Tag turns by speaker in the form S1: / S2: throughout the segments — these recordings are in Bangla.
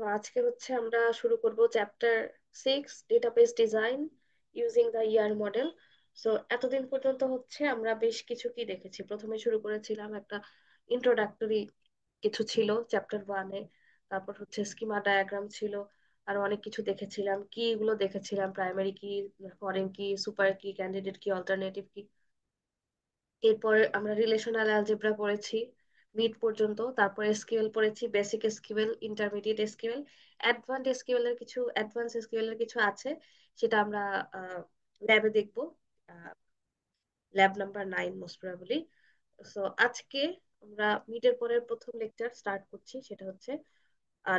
S1: দেখো, আজকে হচ্ছে আমরা শুরু করব chapter 6, database design using the year model. So এতদিন পর্যন্ত হচ্ছে আমরা বেশ কিছু কি দেখেছি। প্রথমে শুরু করেছিলাম একটা ইন্ট্রোডাক্টরি কিছু ছিল চ্যাপ্টার 1-এ। তারপর হচ্ছে স্কিমা ডায়াগ্রাম ছিল, আর অনেক কিছু দেখেছিলাম। কি গুলো দেখেছিলাম: প্রাইমারি কি, ফরেন কি, সুপার কি, ক্যান্ডিডেট কি, অল্টারনেটিভ কি। এরপর আমরা রিলেশনাল অ্যালজেব্রা পড়েছি মিড পর্যন্ত। তারপর এসকিউএল পড়েছি, basic SQL, intermediate SQL, advance SQL এর কিছু আছে, সেটা আমরা ল্যাবে দেখবো। Lab number 9 most probably. So আজকে আমরা মিডের পরের প্রথম লেকচার স্টার্ট করছি, সেটা হচ্ছে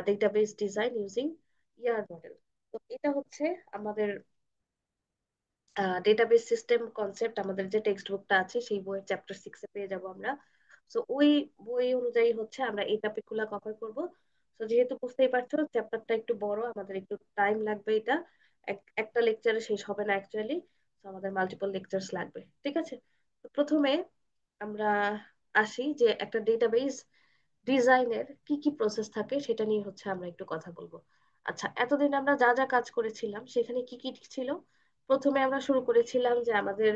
S1: ডেটাবেস ডিজাইন ইউজিং ইয়ার মডেল। তো এটা হচ্ছে আমাদের ডেটাবেস সিস্টেম কনসেপ্ট। আমাদের যে টেক্সট বুকটা আছে সেই বইয়ের চ্যাপ্টার 6-এ পেয়ে যাব আমরা। সো ওই বই অনুযায়ী হচ্ছে আমরা এই টপিক গুলা কভার করব। তো যেহেতু বুঝতেই পারছো চ্যাপ্টারটা একটু বড়, আমাদের একটু টাইম লাগবে। এটা একটা লেকচারে শেষ হবে না অ্যাকচুয়ালি। তো আমাদের মাল্টিপল লেকচার্স লাগবে, ঠিক আছে? তো প্রথমে আমরা আসি যে একটা ডেটাবেস ডিজাইনের কি কি প্রসেস থাকে সেটা নিয়ে হচ্ছে আমরা একটু কথা বলবো। আচ্ছা, এতদিন আমরা যা যা কাজ করেছিলাম সেখানে কি কি ছিল। প্রথমে আমরা শুরু করেছিলাম যে আমাদের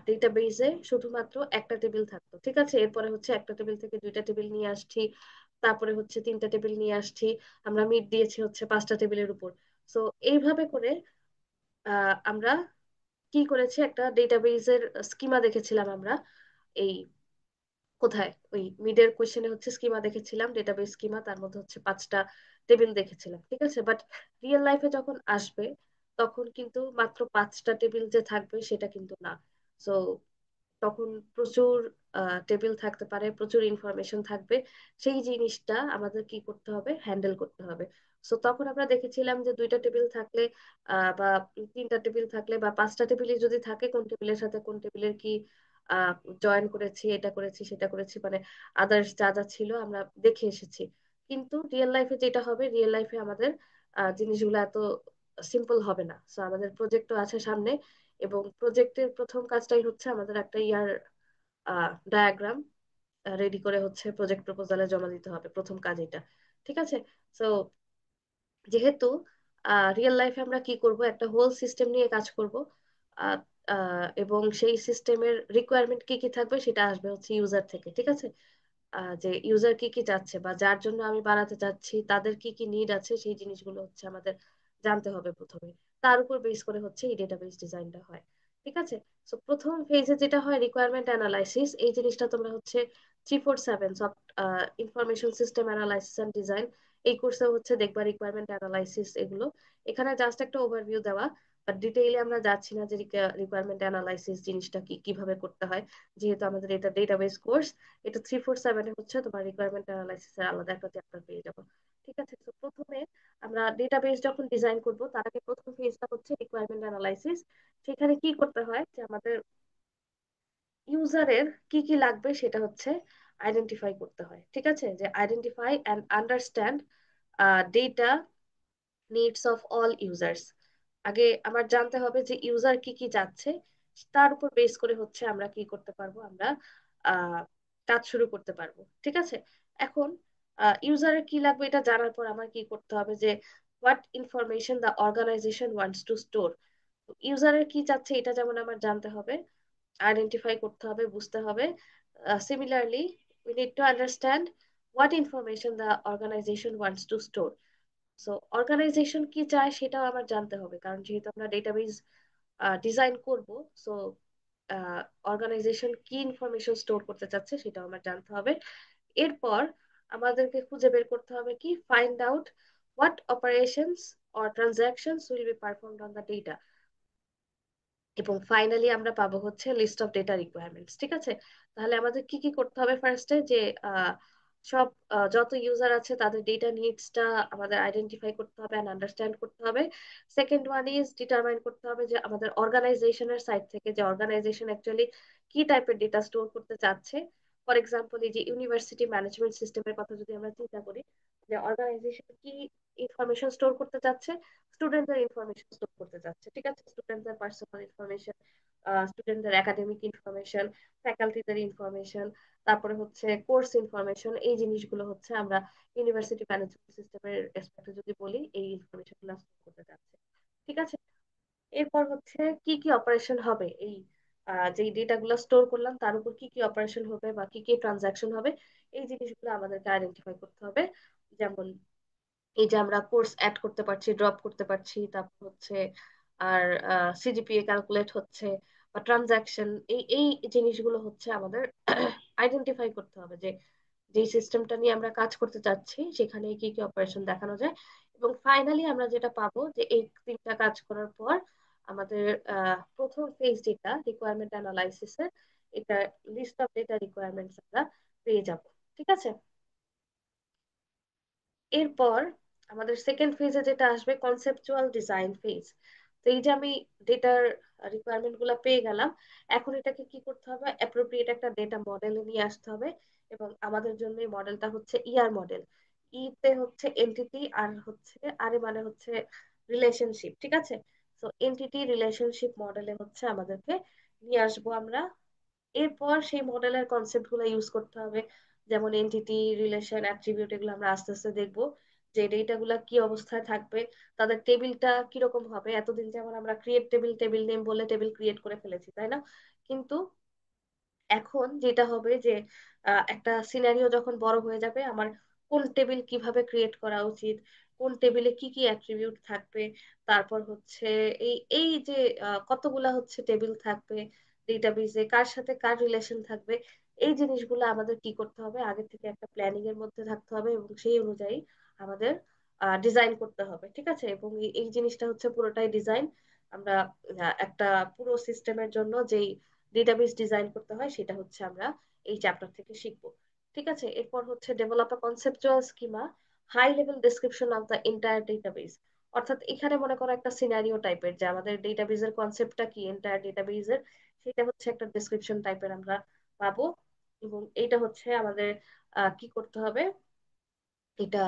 S1: ডেটাবেজে শুধুমাত্র একটা টেবিল থাকতো, ঠিক আছে? এরপরে হচ্ছে একটা টেবিল থেকে দুইটা টেবিল নিয়ে আসছি, তারপরে হচ্ছে তিনটা টেবিল নিয়ে আসছি। আমরা মিট দিয়েছি হচ্ছে 5টা টেবিলের উপর। সো এইভাবে করে আমরা কি করেছি, একটা ডেটাবেজের স্কিমা দেখেছিলাম আমরা। এই কোথায় ওই মিডের কোশ্চেনে হচ্ছে স্কিমা দেখেছিলাম, ডেটাবেস স্কিমা, তার মধ্যে হচ্ছে 5টা টেবিল দেখেছিলাম, ঠিক আছে? বাট রিয়েল লাইফে যখন আসবে তখন কিন্তু মাত্র 5টা টেবিল যে থাকবে সেটা কিন্তু না। সো তখন প্রচুর টেবিল থাকতে পারে, প্রচুর ইনফরমেশন থাকবে। সেই জিনিসটা আমাদের কি করতে হবে, হ্যান্ডেল করতে হবে। সো তখন আমরা দেখেছিলাম যে দুইটা টেবিল থাকলে বা তিনটা টেবিল থাকলে বা 5টা টেবিলই যদি থাকে, কোন টেবিলের সাথে কোন টেবিলের কি জয়েন করেছি, এটা করেছি সেটা করেছি, মানে আদার্স যা যা ছিল আমরা দেখে এসেছি। কিন্তু রিয়েল লাইফে যেটা হবে, রিয়েল লাইফে আমাদের জিনিসগুলো এত সিম্পল হবে না। সো আমাদের প্রজেক্টও আছে সামনে, এবং প্রজেক্টের প্রথম কাজটাই হচ্ছে আমাদের একটা ইয়ার ডায়াগ্রাম রেডি করে হচ্ছে প্রজেক্ট প্রপোজালে জমা দিতে হবে। প্রথম কাজ এটা, ঠিক আছে? সো যেহেতু রিয়েল লাইফে আমরা কি করব, একটা হোল সিস্টেম নিয়ে কাজ করব। আহ, এবং সেই সিস্টেমের রিকোয়ারমেন্ট কি কি থাকবে সেটা আসবে হচ্ছে ইউজার থেকে, ঠিক আছে? যে ইউজার কি কি চাচ্ছে বা যার জন্য আমি বানাতে চাচ্ছি তাদের কি কি নিড আছে, সেই জিনিসগুলো হচ্ছে আমাদের জানতে হবে প্রথমে। তার উপর বেস করে হচ্ছে এই ডেটাবেস ডিজাইনটা হয়, ঠিক আছে? তো প্রথম ফেজে যেটা হয় রিকোয়ারমেন্ট অ্যানালাইসিস। এই জিনিসটা তোমরা হচ্ছে 347 soft information system analysis and design এই কোর্সে হচ্ছে দেখবা, রিকোয়ারমেন্ট অ্যানালাইসিস এগুলো। এখানে জাস্ট একটা ওভারভিউ দেওয়া, বাট ডিটেইলে আমরা যাচ্ছি না যে রিকোয়ারমেন্ট অ্যানালাইসিস জিনিসটা কি কিভাবে করতে হয়। যেহেতু আমাদের এটা ডেটাবেস কোর্স, এটা 347-এ হচ্ছে তোমার রিকোয়ারমেন্ট অ্যানালাইসিস এর আলাদা একটা চ্যাপ্টার পেয়ে যাবো, ঠিক আছে? তো প্রথমে আমরা ডেটাবেস যখন ডিজাইন করব তার আগে প্রথম ফেজটা হচ্ছে রিকোয়ারমেন্ট অ্যানালাইসিস। সেখানে কি করতে হয় যে আমাদের ইউজারের কি কি লাগবে সেটা হচ্ছে আইডেন্টিফাই করতে হয়, ঠিক আছে? যে identify and understand data needs of all users. আগে আমার জানতে হবে যে ইউজার কি কি চাচ্ছে, তার উপর বেস করে হচ্ছে আমরা কি করতে পারবো, আমরা আহ কাজ শুরু করতে পারবো, ঠিক আছে? এখন ইউজারের কি লাগবে এটা জানার পর আমার কি করতে হবে, যে what information the organisation wants to store. ইউজারের কি চাচ্ছে এটা যেমন আমার জানতে হবে, আইডেন্টিফাই করতে হবে, বুঝতে হবে। Similarly we need to understand what information the organisation wants to store. So organisation কি চায় সেটাও আমার জানতে হবে, কারণ যেহেতু আমরা ডেটাবেস ডিজাইন করব। সো অর্গানাইজেশন কি ইনফরমেশন স্টোর করতে চাচ্ছে সেটাও আমার জানতে হবে। এরপর আমাদেরকে খুঁজে বের করতে হবে কি, find out what operations or transactions will be performed on the data. এবং ফাইনালি আমরা পাবো হচ্ছে লিস্ট অফ ডেটা রিকোয়ারমেন্টস, ঠিক আছে? তাহলে আমাদের কি কি করতে হবে ফার্স্টে, যে আহ, সব যত ইউজার আছে তাদের ডেটা নিডসটা আমাদের আইডেন্টিফাই করতে হবে অ্যান্ড আন্ডারস্ট্যান্ড করতে হবে। সেকেন্ড ওয়ান ইজ ডিটারমাইন করতে হবে যে আমাদের অর্গানাইজেশনের সাইড থেকে যে অর্গানাইজেশন অ্যাকচুয়ালি কি টাইপের ডেটা স্টোর করতে চাচ্ছে। ফর এক্সাম্পল, এই যে ইউনিভার্সিটি ম্যানেজমেন্ট সিস্টেমের কথা যদি আমরা চিন্তা করি, যে অর্গানাইজেশন কি ইনফরমেশন স্টোর করতে চাচ্ছে, স্টুডেন্টদের ইনফরমেশন স্টোর করতে চাচ্ছে, ঠিক আছে? স্টুডেন্টদের পার্সোনাল ইনফরমেশন, স্টুডেন্টদের একাডেমিক ইনফরমেশন, ফ্যাকাল্টিদের ইনফরমেশন, তারপরে হচ্ছে কোর্স ইনফরমেশন, এই জিনিসগুলো হচ্ছে আমরা ইউনিভার্সিটি ম্যানেজমেন্ট সিস্টেমের এসপেক্টে যদি বলি এই ইনফরমেশন গুলো স্টোর করতে যাচ্ছে। ঠিক আছে, এরপর হচ্ছে কি কি অপারেশন হবে এই যে ডেটা গুলো স্টোর করলাম তার উপর কি কি অপারেশন হবে বা কি কি ট্রানজাকশন হবে, এই জিনিসগুলো আমাদেরকে আইডেন্টিফাই করতে হবে। যেমন এই যে আমরা কোর্স অ্যাড করতে পারছি, ড্রপ করতে পারছি, তারপর হচ্ছে আর সিজিপিএ ক্যালকুলেট হচ্ছে বা ট্রানজাকশন, এই এই জিনিসগুলো হচ্ছে আমাদের আইডেন্টিফাই করতে হবে যে যে সিস্টেমটা নিয়ে আমরা কাজ করতে চাচ্ছি সেখানে কি কি অপারেশন দেখানো যায়। এবং ফাইনালি আমরা যেটা পাবো যে এই তিনটা কাজ করার পর আমাদের প্রথম ফেজ যেটা রিকোয়ারমেন্ট অ্যানালাইসিসের, এটা লিস্ট অফ ডেটা রিকোয়ারমেন্টস আমরা পেয়ে যাব। ঠিক আছে, এরপর আমাদের সেকেন্ড ফেজে যেটা আসবে কনসেপচুয়াল ডিজাইন ফেজ। তো এই যে আমি ডেটার রিকোয়ারমেন্ট গুলা পেয়ে গেলাম, এখন এটাকে কি করতে হবে, অ্যাপ্রোপ্রিয়েট একটা ডেটা মডেলে নিয়ে আসতে হবে। এবং আমাদের জন্য এই মডেলটা হচ্ছে ইআর মডেল। তে হচ্ছে এন্টিটি, আর হচ্ছে আর এ মানে হচ্ছে রিলেশনশিপ। ঠিক আছে, তো এন্টিটি রিলেশনশিপ মডেলে হচ্ছে আমাদেরকে নিয়ে আসবো আমরা। এরপর সেই মডেলের কনসেপ্ট গুলো ইউজ করতে হবে, যেমন এন্টিটি, রিলেশন, অ্যাট্রিবিউট, এগুলো আমরা আস্তে আস্তে দেখবো যে ডেটা গুলা কি অবস্থায় থাকবে, তাদের টেবিলটা কিরকম হবে। এতদিন যেমন আমরা ক্রিয়েট টেবিল, টেবিল নেম বলে টেবিল ক্রিয়েট করে ফেলেছি, তাই না? কিন্তু এখন যেটা হবে যে একটা সিনারিও যখন বড় হয়ে যাবে, আমার কোন টেবিল কিভাবে ক্রিয়েট করা উচিত, কোন টেবিলে কি কি অ্যাট্রিবিউট থাকবে, তারপর হচ্ছে এই এই যে কতগুলা হচ্ছে টেবিল থাকবে ডেটাবেজে, কার সাথে কার রিলেশন থাকবে, এই জিনিসগুলো আমাদের কি করতে হবে, আগে থেকে একটা প্ল্যানিং এর মধ্যে থাকতে হবে এবং সেই অনুযায়ী আমাদের ডিজাইন করতে হবে। ঠিক আছে, এবং এই জিনিসটা হচ্ছে পুরোটাই ডিজাইন। আমরা একটা পুরো সিস্টেমের জন্য যেই ডেটাবেস ডিজাইন করতে হয় সেটা হচ্ছে আমরা এই চ্যাপ্টার থেকে শিখবো। ঠিক আছে, এরপর হচ্ছে develop a conceptual schema, high level description of the entire database. অর্থাৎ এখানে মনে করো একটা সিনারিও টাইপের যে আমাদের ডেটাবেজের কনসেপ্টটা কি, এন্টায়ার ডেটাবেজের, সেটা হচ্ছে একটা ডেসক্রিপশন টাইপের আমরা পাবো। এবং এইটা হচ্ছে আমাদের কি করতে হবে, এটা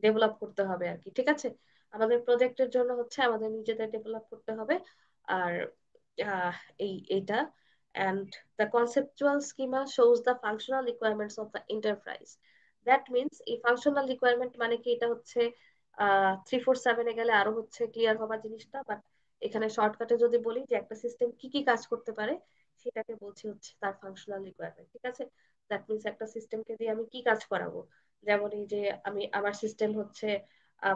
S1: ডেভেলপ করতে হবে আর কি। ঠিক আছে, আমাদের প্রজেক্টের জন্য হচ্ছে আমাদের নিজেদের ডেভেলপ করতে হবে। আর আহ, এইটা and the conceptual schema shows the functional requirements of the enterprise. That means এই functional requirement মানে কি, এটা হচ্ছে 347-এ গেলে আরো হচ্ছে ক্লিয়ার হবার জিনিসটা, বাট এখানে শর্টকাটে যদি বলি যে একটা সিস্টেম কি কি কাজ করতে পারে সেটাকে বলছি হচ্ছে তার ফাংশনাল রিকোয়ারমেন্ট। ঠিক আছে, দ্যাট মিনস একটা সিস্টেমকে দিয়ে আমি কি কাজ করাবো। যেমন এই যে আমি আমার সিস্টেম হচ্ছে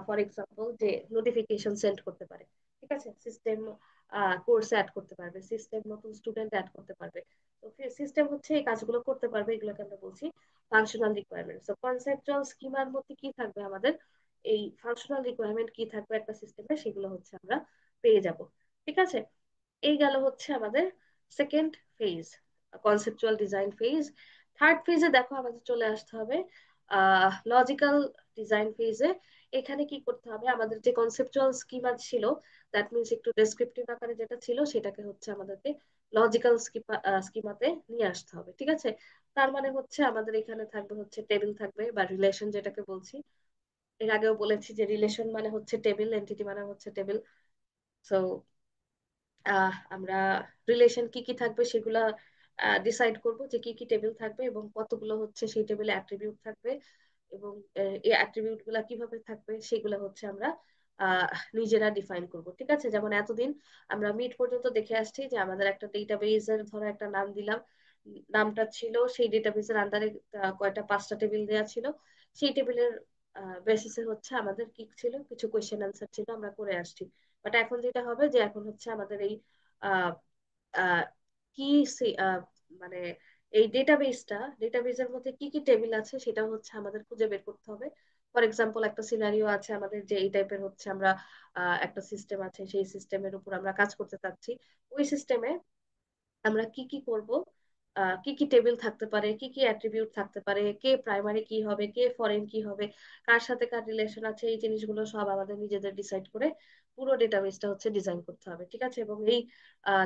S1: ফর এক্সাম্পল যে নোটিফিকেশন সেন্ড করতে পারে। ঠিক আছে, সিস্টেম কোর্স অ্যাড করতে পারবে, সিস্টেম নতুন স্টুডেন্ট অ্যাড করতে পারবে। তো সিস্টেম হচ্ছে এই কাজগুলো করতে পারবে, এগুলোকে আমরা বলছি ফাংশনাল রিকোয়ারমেন্ট। তো কনসেপচুয়াল স্কিমার মধ্যে কি থাকবে, আমাদের এই ফাংশনাল রিকোয়ারমেন্ট কি থাকবে একটা সিস্টেমে, সেগুলো হচ্ছে আমরা পেয়ে যাব। ঠিক আছে, এই গেল হচ্ছে আমাদের second phase, conceptual design phase. Third ফেজে দেখো আমাদের চলে আসতে হবে লজিক্যাল ডিজাইন ফেজে। এখানে কি করতে হবে, আমাদের যে কনসেপচুয়াল স্কিমা ছিল, দ্যাট মিনস একটু ডেসক্রিপটিভ আকারে যেটা ছিল সেটাকে হচ্ছে আমাদেরকে লজিক্যাল স্কিমাতে নিয়ে আসতে হবে। ঠিক আছে, তার মানে হচ্ছে আমাদের এখানে থাকবে হচ্ছে টেবিল থাকবে বা রিলেশন যেটাকে বলছি। এর আগেও বলেছি যে রিলেশন মানে হচ্ছে টেবিল, এন্টিটি মানে হচ্ছে টেবিল। সো আমরা রিলেশন কি কি থাকবে সেগুলা ডিসাইড করব, যে কি কি টেবিল থাকবে এবং কতগুলো হচ্ছে সেই টেবিলে অ্যাট্রিবিউট থাকবে। এবং এই অ্যাট্রিবিউট গুলা কিভাবে থাকবে সেগুলো হচ্ছে আমরা আহ, নিজেরা ডিফাইন করব। ঠিক আছে, যেমন এতদিন আমরা মিড পর্যন্ত দেখে আসছি যে আমাদের একটা ডেটাবেজ এর ধরো একটা নাম দিলাম, নামটা ছিল সেই ডেটাবেজের আন্ডারে কয়টা, 5টা টেবিল দেওয়া ছিল, সেই টেবিলের বেসিসে হচ্ছে আমাদের কি ছিল, কিছু কোয়েশ্চেন আনসার ছিল, আমরা করে আসছি। বাট এখন যেটা হবে যে এখন হচ্ছে আমাদের এই আহ, আহ, কি মানে এই ডেটাবেজের মধ্যে কি কি টেবিল আছে সেটা হচ্ছে আমাদের খুঁজে বের করতে হবে। ফর এক্সাম্পল একটা সিনারিও আছে আমাদের যে এই টাইপের হচ্ছে আমরা একটা সিস্টেম আছে, সেই সিস্টেমের উপর আমরা কাজ করতে চাচ্ছি। ওই সিস্টেমে আমরা কি কি করব, কি কি টেবিল থাকতে পারে, কি কি অ্যাট্রিবিউট থাকতে পারে, কে প্রাইমারি কি হবে, কে ফরেন কি হবে, কার সাথে কার রিলেশন আছে, এই জিনিসগুলো সব আমাদের নিজেদের ডিসাইড করে পুরো ডেটাবেসটা হচ্ছে ডিজাইন করতে হবে। ঠিক আছে, এবং এই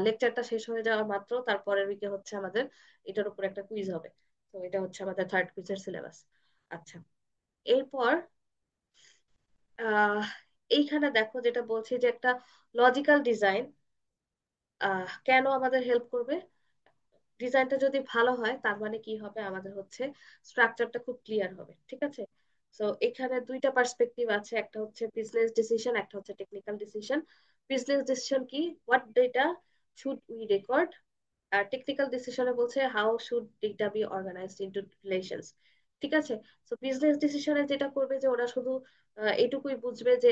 S1: লেকচারটা শেষ হয়ে যাওয়ার মাত্র তারপরের উইকে হচ্ছে আমাদের এটার উপর একটা কুইজ হবে। তো এটা হচ্ছে আমাদের থার্ড কুইজের সিলেবাস। আচ্ছা, এরপর আহ এইখানে দেখো যেটা বলছি যে একটা লজিক্যাল ডিজাইন কেন আমাদের হেল্প করবে। ডিজাইনটা যদি ভালো হয় তার মানে কি হবে, আমাদের হচ্ছে স্ট্রাকচারটা খুব ক্লিয়ার হবে, ঠিক আছে। তো এখানে দুইটা পার্সপেক্টিভ আছে, একটা হচ্ছে বিজনেস ডিসিশন, একটা হচ্ছে টেকনিক্যাল ডিসিশন। বিজনেস ডিসিশন কি, what data should we record, আর টেকনিক্যাল ডিসিশনে বলছে how should data be organized into relations, ঠিক আছে। তো বিজনেস ডিসিশনে যেটা করবে যে ওরা শুধু এটুকুই বুঝবে যে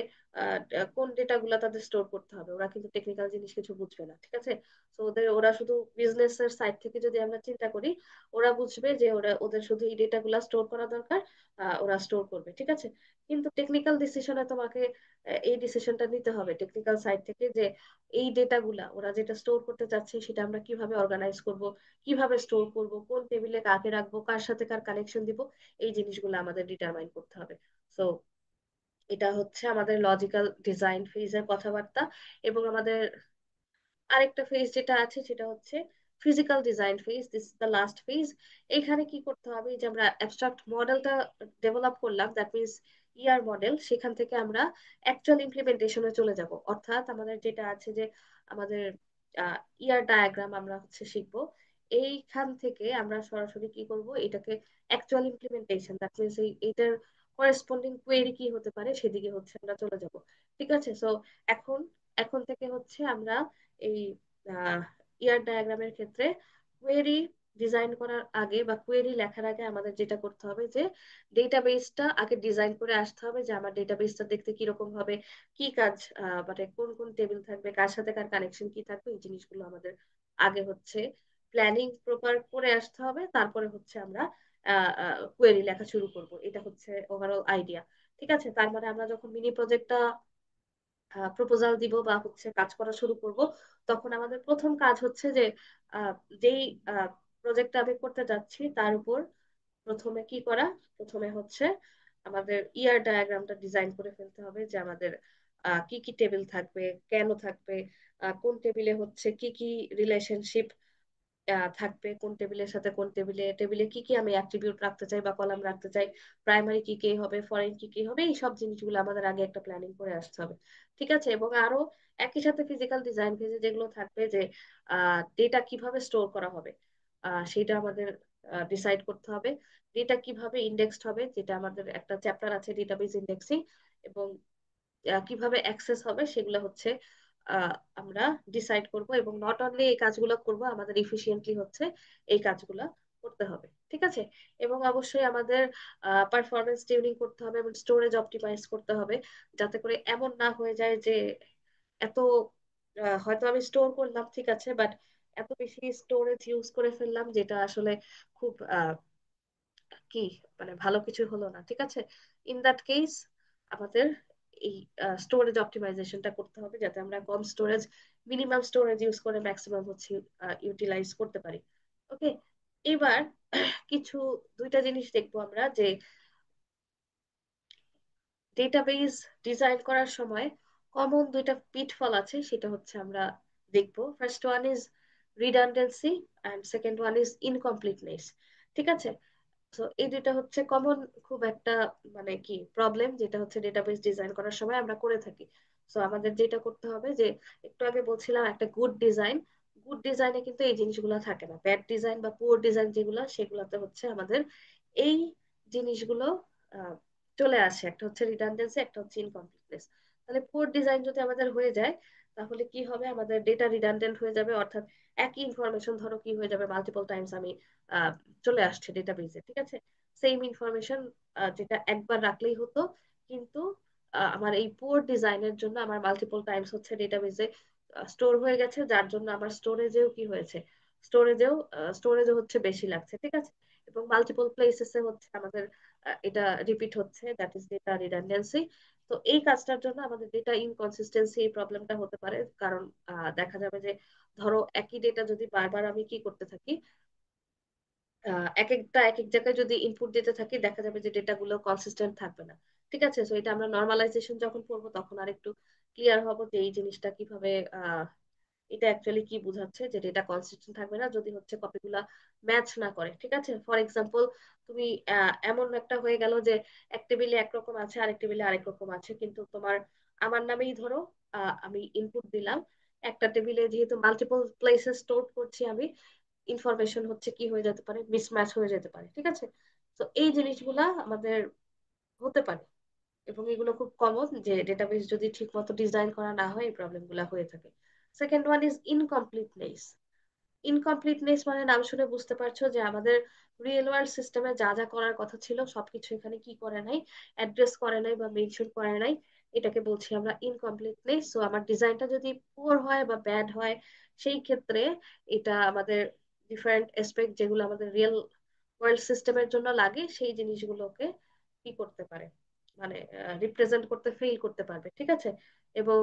S1: কোন ডেটা গুলা তাদের স্টোর করতে হবে, ওরা কিন্তু টেকনিক্যাল জিনিস কিছু বুঝবে না, ঠিক আছে। তো ওরা শুধু বিজনেস এর সাইড থেকে যদি আমরা চিন্তা করি, ওরা বুঝবে যে ওদের শুধু এই ডেটা গুলা স্টোর করা দরকার, ওরা স্টোর করবে, ঠিক আছে। কিন্তু টেকনিক্যাল ডিসিশনে তোমাকে এই ডিসিশনটা নিতে হবে টেকনিক্যাল সাইড থেকে, যে এই ডেটা গুলা ওরা যেটা স্টোর করতে চাচ্ছে সেটা আমরা কিভাবে অর্গানাইজ করব, কিভাবে স্টোর করব, কোন টেবিলে কাকে রাখবো, কার সাথে কার কানেকশন দিব, এই জিনিসগুলো আমাদের ডিটারমাইন করতে হবে। সো এটা হচ্ছে আমাদের লজিক্যাল ডিজাইন ফেজের কথাবার্তা। এবং আমাদের আরেকটা ফেজ যেটা আছে সেটা হচ্ছে physical design phase, this is the last phase. এখানে কি করতে হবে, এই যে আমরা অ্যাবস্ট্রাক্ট মডেলটা ডেভেলপ করলাম, দ্যাট মিনস ইয়ার মডেল, সেখান থেকে আমরা অ্যাকচুয়াল ইমপ্লিমেন্টেশনে চলে যাব। অর্থাৎ আমাদের যেটা আছে যে আমাদের ইয়ার ডায়াগ্রাম আমরা হচ্ছে শিখবো, এইখান থেকে আমরা সরাসরি কি করব, এটাকে অ্যাকচুয়াল ইমপ্লিমেন্টেশন, দ্যাট মিনস এইটার করেসপন্ডিং কোয়েরি কি হতে পারে সেদিকে হচ্ছে আমরা চলে যাব, ঠিক আছে। সো এখন এখন থেকে হচ্ছে আমরা এই ইয়ার ডায়াগ্রামের ক্ষেত্রে কোয়েরি ডিজাইন করার আগে বা কোয়েরি লেখার আগে আমাদের যেটা করতে হবে যে ডেটাবেসটা আগে ডিজাইন করে আসতে হবে, যে আমার ডেটাবেসটা দেখতে কিরকম হবে, কি কাজ, মানে কোন কোন টেবিল থাকবে, কার সাথে কার কানেকশন কি থাকবে, এই জিনিসগুলো আমাদের আগে হচ্ছে প্ল্যানিং প্রপার করে আসতে হবে, তারপরে হচ্ছে আমরা কোয়েরি লেখা শুরু করব। এটা হচ্ছে ওভারঅল আইডিয়া, ঠিক আছে। তার মানে আমরা যখন মিনি প্রজেক্টটা প্রপোজাল দিব বা হচ্ছে কাজ করা শুরু করব, তখন আমাদের প্রথম কাজ হচ্ছে যে আহ, যেই প্রজেক্টটা আমি করতে যাচ্ছি তার উপর প্রথমে কি করা, প্রথমে হচ্ছে আমাদের ইয়ার ডায়াগ্রামটা ডিজাইন করে ফেলতে হবে, যে আমাদের কি কি টেবিল থাকবে, কেন থাকবে, কোন টেবিলে হচ্ছে কি কি রিলেশনশিপ থাকবে, কোন টেবিলের সাথে কোন টেবিলে টেবিলে কি কি আমি অ্যাট্রিবিউট রাখতে চাই বা কলাম রাখতে চাই, প্রাইমারি কি কি হবে, ফরেন কি কি হবে, এই সব জিনিসগুলো আমাদের আগে একটা প্ল্যানিং করে আসতে হবে, ঠিক আছে। এবং আরো একই সাথে ফিজিক্যাল ডিজাইন ফেজে যেগুলো থাকবে, যে ডেটা কিভাবে স্টোর করা হবে, সেটা আমাদের ডিসাইড করতে হবে। ডেটা কিভাবে ইন্ডেক্সড হবে, যেটা আমাদের একটা চ্যাপ্টার আছে ডেটাবেজ ইন্ডেক্সিং, এবং কিভাবে অ্যাক্সেস হবে সেগুলো হচ্ছে আহ, আমরা ডিসাইড করব। এবং নট অনলি এই কাজগুলো করব, আমাদের ইফিসিয়েন্টলি হচ্ছে এই কাজগুলো করতে হবে, ঠিক আছে। এবং অবশ্যই আমাদের পারফরমেন্স টিউনিং করতে হবে এবং স্টোরেজ অপটিমাইজ করতে হবে, যাতে করে এমন না হয়ে যায় যে এত হয়তো আমি স্টোর করলাম ঠিক আছে, বাট এত বেশি স্টোরেজ ইউজ করে ফেললাম যেটা আসলে খুব কি মানে ভালো কিছু হলো না, ঠিক আছে। ইন দ্যাট কেস আমাদের এই স্টোরেজ অপটিমাইজেশনটা করতে হবে, যাতে আমরা কম স্টোরেজ, মিনিমাম স্টোরেজ ইউজ করে ম্যাক্সিমাম হচ্ছে ইউটিলাইজ করতে পারি। ওকে, এবার কিছু দুইটা জিনিস দেখবো আমরা, যে ডেটাবেজ ডিজাইন করার সময় কমন দুইটা পিটফল আছে, সেটা হচ্ছে আমরা দেখবো। First one is redundancy and second one is incompleteness, ঠিক আছে। তো এই দুইটা হচ্ছে কমন খুব একটা মানে কি প্রবলেম, যেটা হচ্ছে ডেটাবেস ডিজাইন করার সময় আমরা করে থাকি। তো আমাদের যেটা করতে হবে, যে একটু আগে বলছিলাম একটা গুড ডিজাইন, গুড ডিজাইনে কিন্তু এই জিনিসগুলো থাকে না, ব্যাড ডিজাইন বা পুয়ার ডিজাইন যেগুলো, সেগুলোতে হচ্ছে আমাদের এই জিনিসগুলো আহ, চলে আসে, একটা হচ্ছে রিডান্ডেন্সি, একটা হচ্ছে ইনকমপ্লিটনেস। তাহলে পুয়ার ডিজাইন যদি আমাদের হয়ে যায়, তাহলে কি হবে, আমাদের ডেটা রিডান্ডেন্ট হয়ে যাবে, অর্থাৎ একই ইনফরমেশন ধরো কি হয়ে যাবে, মাল্টিপল টাইমস আমি আহ, চলে আসছে ডেটাবেজে, ঠিক আছে। সেম ইনফরমেশন যেটা একবার রাখলেই হতো, কিন্তু আমার এই পুয়ার ডিজাইনের জন্য আমার মাল্টিপল টাইমস হচ্ছে ডেটাবেজে স্টোর হয়ে গেছে, যার জন্য আমার স্টোরেজেও কি হয়েছে, স্টোরেজেও স্টোরেজও হচ্ছে বেশি লাগছে, ঠিক আছে। এবং মাল্টিপল প্লেসেসে হচ্ছে আমাদের এটা রিপিট হচ্ছে, দ্যাট ইজ ডেটা রিডান্ডেন্সি। তো এই কাজটার জন্য আমাদের ডেটা ইনকনসিস্টেন্সি এই প্রবলেমটা হতে পারে, কারণ দেখা যাবে যে ধরো একই ডেটা যদি বারবার আমি কি করতে থাকি, এক একটা এক এক জায়গায় যদি ইনপুট দিতে থাকি, দেখা যাবে যে ডেটা গুলো কনসিস্টেন্ট থাকবে না, ঠিক আছে। তো এটা আমরা নর্মালাইজেশন যখন করবো তখন আর একটু ক্লিয়ার হবো যে এই জিনিসটা কিভাবে এটা অ্যাকচুয়ালি কি বোঝাচ্ছে, যে ডেটা কনসিস্টেন্ট থাকবে না যদি হচ্ছে কপিগুলা ম্যাচ না করে, ঠিক আছে। ফর এক্সাম্পল তুমি এমন একটা হয়ে গেল যে এক টেবিলে একরকম আছে, আরেক টেবিলে আরেক রকম আছে, কিন্তু তোমার আমার নামেই ধরো আমি ইনপুট দিলাম, একটা টেবিলে যেহেতু মাল্টিপল প্লেসে স্টোর করছি আমি, ইনফরমেশন হচ্ছে কি হয়ে যেতে পারে, মিসম্যাচ হয়ে যেতে পারে, ঠিক আছে? তো এই জিনিসগুলা আমাদের হতে পারে, এবং এগুলো খুব কমন যে ডেটাবেস যদি ঠিক মতো ডিজাইন করা না হয় এই প্রবলেম গুলা হয়ে থাকে। Second one is incompleteness. Incompleteness মানে নাম শুনে বুঝতে পারছো যে আমাদের রিয়েল ওয়ার্ল্ড সিস্টেমে যা যা করার কথা ছিল সবকিছু এখানে কি করে নাই, অ্যাড্রেস করে নাই বা মেনশন করে নাই, এটাকে বলছি আমরা ইনকমপ্লিটনেস। সো আমার ডিজাইনটা যদি পুয়ার হয় বা ব্যাড হয়, সেই ক্ষেত্রে এটা আমাদের ডিফারেন্ট এসপেক্ট যেগুলো আমাদের রিয়েল ওয়ার্ল্ড সিস্টেমের জন্য লাগে সেই জিনিসগুলোকে কি করতে পারে, মানে রিপ্রেজেন্ট করতে ফেল করতে পারবে, ঠিক আছে? এবং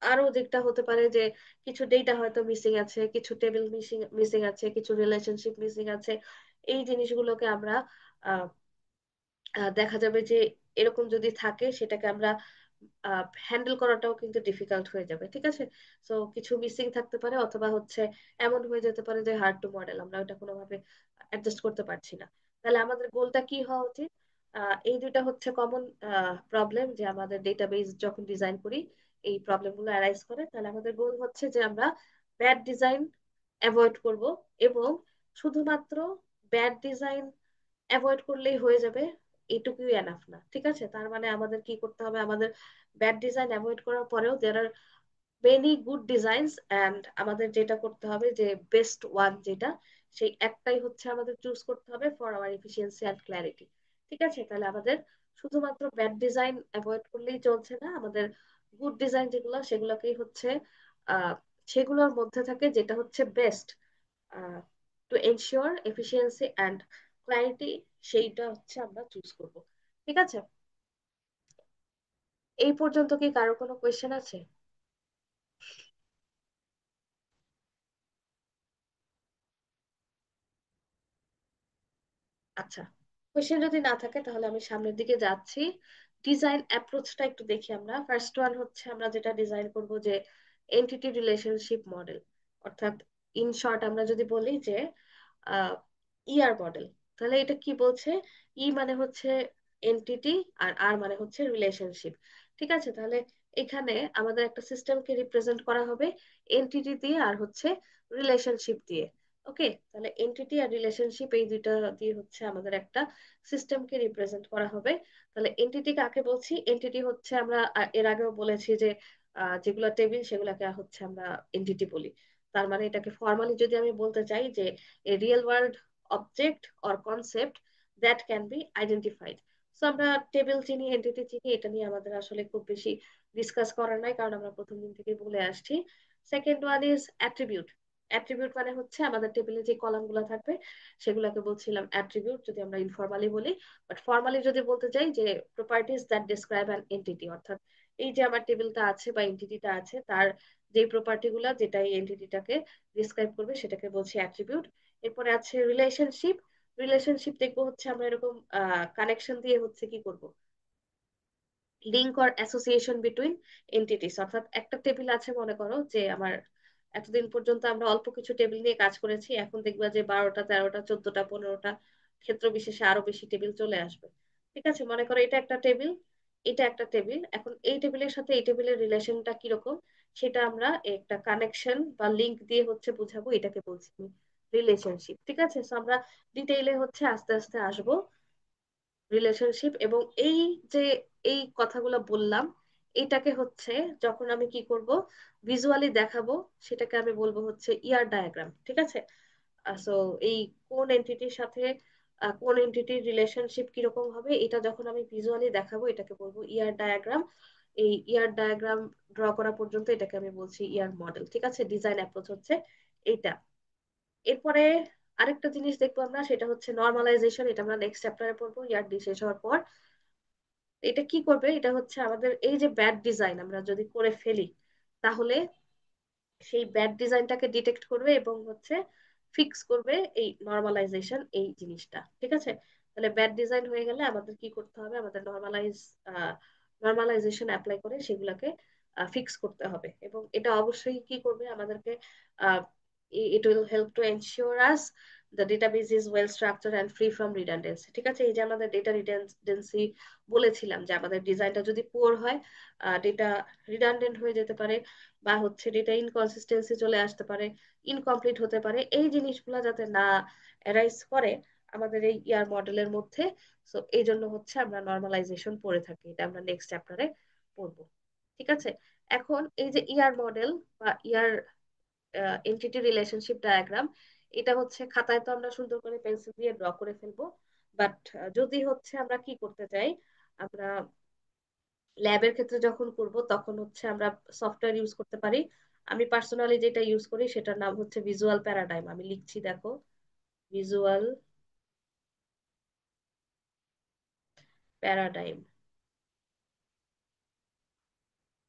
S1: আরো যেটা হতে পারে যে কিছু ডেটা হয়তো মিসিং আছে, কিছু টেবিল মিসিং মিসিং আছে, কিছু রিলেশনশিপ মিসিং আছে। এই জিনিসগুলোকে আমরা আহ, দেখা যাবে যে এরকম যদি থাকে সেটাকে আমরা হ্যান্ডেল করাটাও কিন্তু ডিফিকাল্ট হয়ে যাবে, ঠিক আছে? সো কিছু মিসিং থাকতে পারে, অথবা হচ্ছে এমন হয়ে যেতে পারে যে হার্ড টু মডেল, আমরা ওটা কোনোভাবে অ্যাডজাস্ট করতে পারছি না। তাহলে আমাদের গোলটা কি হওয়া উচিত? এই দুইটা হচ্ছে কমন প্রবলেম যে আমাদের ডেটাবেস যখন ডিজাইন করি এই প্রবলেমগুলো অ্যারাইজ করে। তাহলে আমাদের গোল হচ্ছে যে আমরা ব্যাড ডিজাইন অ্যাভয়েড করব, এবং শুধুমাত্র ব্যাড ডিজাইন অ্যাভয়েড করলেই হয়ে যাবে এটুকুই এনাফ না, ঠিক আছে? তার মানে আমাদের কি করতে হবে, আমাদের ব্যাড ডিজাইন অ্যাভয়েড করার পরেও there are many good designs, and আমাদের যেটা করতে হবে যে বেস্ট ওয়ান যেটা, সেই একটাই হচ্ছে আমাদের চুজ করতে হবে for our efficiency and clarity, ঠিক আছে? তাহলে আমাদের শুধুমাত্র ব্যাড ডিজাইন অ্যাভয়েড করলেই চলছে না, আমাদের গুড ডিজাইন যেগুলো সেগুলোকেই হচ্ছে আহ সেগুলোর মধ্যে থাকে যেটা হচ্ছে best to ensure efficiency and clarity, সেইটা হচ্ছে আমরা চুজ করব, ঠিক আছে? এই পর্যন্ত কি কারো কোনো কোয়েশ্চেন আছে? আচ্ছা, কোয়েশ্চেন যদি না থাকে তাহলে আমি সামনের দিকে যাচ্ছি। ডিজাইন অ্যাপ্রোচটা একটু দেখি। আমরা ফার্স্ট ওয়ান হচ্ছে আমরা যেটা ডিজাইন করব যে এন্টিটি রিলেশনশিপ মডেল, অর্থাৎ ইন শর্ট আমরা যদি বলি যে ইয়ার মডেল, তাহলে এটা কি বলছে? ই মানে হচ্ছে এন্টিটি, আর আর মানে হচ্ছে রিলেশনশিপ, ঠিক আছে? তাহলে এখানে আমাদের একটা সিস্টেমকে রিপ্রেজেন্ট করা হবে এন্টিটি দিয়ে আর হচ্ছে রিলেশনশিপ দিয়ে। ওকে, তাহলে এন্টিটি আর রিলেশনশিপ এই দুইটা দিয়ে হচ্ছে আমাদের একটা সিস্টেমকে রিপ্রেজেন্ট করা হবে। তাহলে এন্টিটি কাকে বলছি? এন্টিটি হচ্ছে আমরা এর আগেও বলেছি যে যেগুলো টেবিল সেগুলোকে হচ্ছে আমরা এন্টিটি বলি। তার মানে এটাকে ফর্মালি যদি আমি বলতে চাই যে এ real world object or concept that can be identified. So আমরা টেবিল চিনি, এন্টিটি চিনি, এটা নিয়ে আমাদের আসলে খুব বেশি ডিসকাস করার নাই, কারণ আমরা প্রথম দিন থেকে বলে আসছি। Second one is attribute. Attribute মানে হচ্ছে আমাদের টেবিলে যে কলাম গুলো থাকবে সেগুলোকে বলছিলাম অ্যাট্রিবিউট যদি আমরা ইনফর্মালি বলি। বাট ফর্মালি যদি বলতে চাই যে properties that describe an entity, অর্থাৎ এই যে আমার টেবিলটা আছে বা এন্টিটিটা আছে তার যে প্রপার্টি গুলা যেটা এই এন্টিটিটাকে ডিসক্রাইব করবে সেটাকে বলছি অ্যাট্রিবিউট। এরপরে আছে রিলেশনশিপ। রিলেশনশিপ দেখবো হচ্ছে আমরা এরকম কানেকশন দিয়ে হচ্ছে কি করব, link or association between entities. অর্থাৎ একটা টেবিল আছে, মনে করো যে আমার এতদিন পর্যন্ত আমরা অল্প কিছু টেবিল নিয়ে কাজ করেছি, এখন দেখবা যে 12টা 13টা 14টা 15টা ক্ষেত্র বিশেষে আরো বেশি টেবিল চলে আসবে, ঠিক আছে? মনে করো এটা একটা টেবিল, এটা একটা টেবিল, এখন এই টেবিলের সাথে এই টেবিলের রিলেশনটা কিরকম সেটা আমরা একটা কানেকশন বা লিঙ্ক দিয়ে হচ্ছে বুঝাবো, এটাকে বলছি রিলেশনশিপ, ঠিক আছে? তো আমরা ডিটেইলে হচ্ছে আস্তে আস্তে আসবো রিলেশনশিপ। এবং এই যে এই কথাগুলো বললাম, এটাকে হচ্ছে যখন আমি কি করব, ভিজুয়ালি দেখাবো, সেটাকে আমি বলবো হচ্ছে ইয়ার ডায়াগ্রাম, ঠিক আছে? সো এই কোন এন্টিটির সাথে কোন এন্টিটির রিলেশনশিপ কিরকম হবে এটা যখন আমি ভিজুয়ালি দেখাবো এটাকে বলবো ইয়ার ডায়াগ্রাম। এই ইয়ার ডায়াগ্রাম ড্র করা পর্যন্ত এটাকে আমি বলছি ইয়ার মডেল, ঠিক আছে? ডিজাইন অ্যাপ্রোচ হচ্ছে এইটা। এরপরে আরেকটা জিনিস দেখবো আমরা, সেটা হচ্ছে নর্মালাইজেশন। এটা আমরা নেক্সট চ্যাপ্টারে পড়বো ইয়ার ডি শেষ হওয়ার পর। এটা কি করবে? এটা হচ্ছে আমাদের এই যে ব্যাড ডিজাইন আমরা যদি করে ফেলি, তাহলে সেই ব্যাড ডিজাইনটাকে ডিটেক্ট করবে এবং হচ্ছে ফিক্স করবে এই নর্মালাইজেশন এই জিনিসটা, ঠিক আছে? তাহলে ব্যাড ডিজাইন হয়ে গেলে আমাদের কি করতে হবে? আমাদের নর্মালাইজেশন অ্যাপ্লাই করে সেগুলোকে ফিক্স করতে হবে। এবং এটা অবশ্যই কি করবে আমাদেরকে, it will help to ensure us the database is well structure and free from redundancy. ঠিক আছে, এই যে আমাদের ডেটা রিডান্ডেন্সি বলেছিলাম যে আমাদের ডিজাইনটা যদি পুয়ার হয়, ডেটা রিডান্ডেন্ট হয়ে যেতে পারে, বা হচ্ছে ডেটা ইনকনসিস্টেন্সি চলে আসতে পারে, ইনকমপ্লিট হতে পারে, এই জিনিসগুলো যাতে না অ্যারাইজ করে আমাদের এই ইয়ার মডেলের মধ্যে। সো এই জন্য হচ্ছে আমরা নর্মালাইজেশন পড়ে থাকি, এটা আমরা নেক্সট চ্যাপ্টারে পড়বো। ঠিক আছে, এখন এই যে ইয়ার মডেল বা ইয়ার এন্টিটি রিলেশনশিপ ডায়াগ্রাম, এটা হচ্ছে খাতায় তো আমরা সুন্দর করে পেন্সিল দিয়ে ড্র করে ফেলবো, বাট যদি হচ্ছে আমরা কি করতে চাই, আমরা ল্যাবের ক্ষেত্রে যখন করব তখন হচ্ছে আমরা সফটওয়্যার ইউজ করতে পারি। আমি পার্সোনালি যেটা ইউজ করি সেটার নাম হচ্ছে ভিজুয়াল প্যারাডাইম। আমি লিখছি, দেখো, ভিজুয়াল প্যারাডাইম।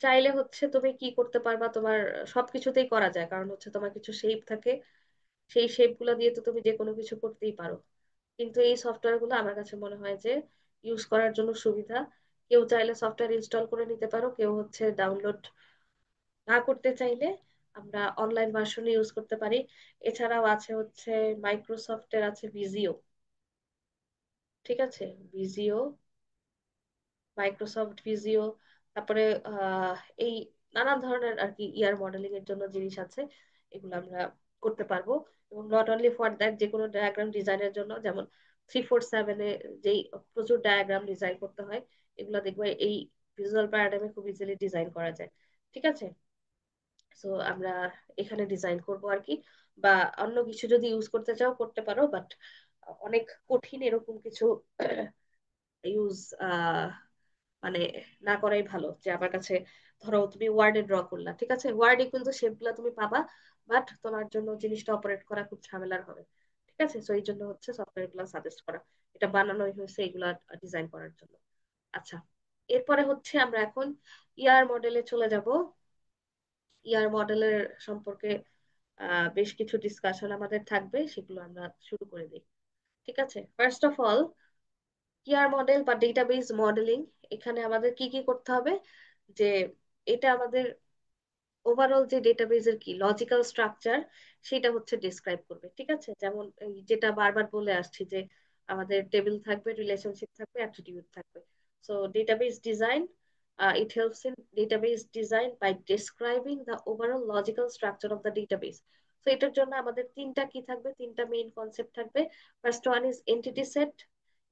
S1: চাইলে হচ্ছে তুমি কি করতে পারবা, তোমার সবকিছুতেই করা যায়, কারণ হচ্ছে তোমার কিছু শেপ থাকে, সেই শেপ গুলো দিয়ে তো তুমি যে কোনো কিছু করতেই পারো। কিন্তু এই সফটওয়্যার গুলো আমার কাছে মনে হয় যে ইউজ করার জন্য সুবিধা। কেউ চাইলে সফটওয়্যার ইনস্টল করে নিতে পারো, কেউ হচ্ছে ডাউনলোড না করতে চাইলে আমরা অনলাইন ভার্সন ইউজ করতে পারি। এছাড়াও আছে হচ্ছে মাইক্রোসফটের আছে ভিজিও। ঠিক আছে, ভিজিও, মাইক্রোসফট ভিজিও, তারপরে আহ এই নানান ধরনের আর কি ইয়ার মডেলিং এর জন্য জিনিস আছে, এগুলো আমরা করতে পারবো। এবং নট অনলি ফর দ্যাট, যে কোনো ডায়াগ্রাম ডিজাইনের জন্য, যেমন 347-এ যেই প্রচুর ডায়াগ্রাম ডিজাইন করতে হয়, এগুলো দেখবে এই ভিজুয়াল প্যারাডাইমে খুব ইজিলি ডিজাইন করা যায়। ঠিক আছে, সো আমরা এখানে ডিজাইন করব আর কি, বা অন্য কিছু যদি ইউজ করতে চাও করতে পারো, বাট অনেক কঠিন এরকম কিছু ইউজ মানে না করাই ভালো। যে আমার কাছে, ধরো তুমি ওয়ার্ডে ড্র করলা, ঠিক আছে, ওয়ার্ডে কিন্তু শেপগুলো তুমি পাবা, বাট তোমার জন্য জিনিসটা অপারেট করা খুব ঝামেলার হবে। ঠিক আছে, তো এই জন্য হচ্ছে সফটওয়্যার গুলো সাজেস্ট করা, এটা বানানোই হয়েছে এগুলা ডিজাইন করার জন্য। আচ্ছা, এরপরে হচ্ছে আমরা এখন ইয়ার মডেলে চলে যাব। ইয়ার মডেলের সম্পর্কে বেশ কিছু ডিসকাশন আমাদের থাকবে, সেগুলো আমরা শুরু করে দিই। ঠিক আছে, first of all, year model বা ডেটাবেস মডেলিং, এখানে আমাদের কি কি করতে হবে, যে এটা আমাদের ওভারঅল যে ডেটাবেজের কি লজিক্যাল স্ট্রাকচার সেটা হচ্ছে ডিসক্রাইব করবে। ঠিক আছে, যেমন এই যেটা বারবার বলে আসছি যে আমাদের টেবিল থাকবে, রিলেশনশিপ থাকবে, অ্যাট্রিবিউট থাকবে। So database design, it helps in database design by describing the overall logical structure of the database. তো এটার জন্য আমাদের তিনটা কি থাকবে, তিনটা মেইন কনসেপ্ট থাকবে। First one is entity set.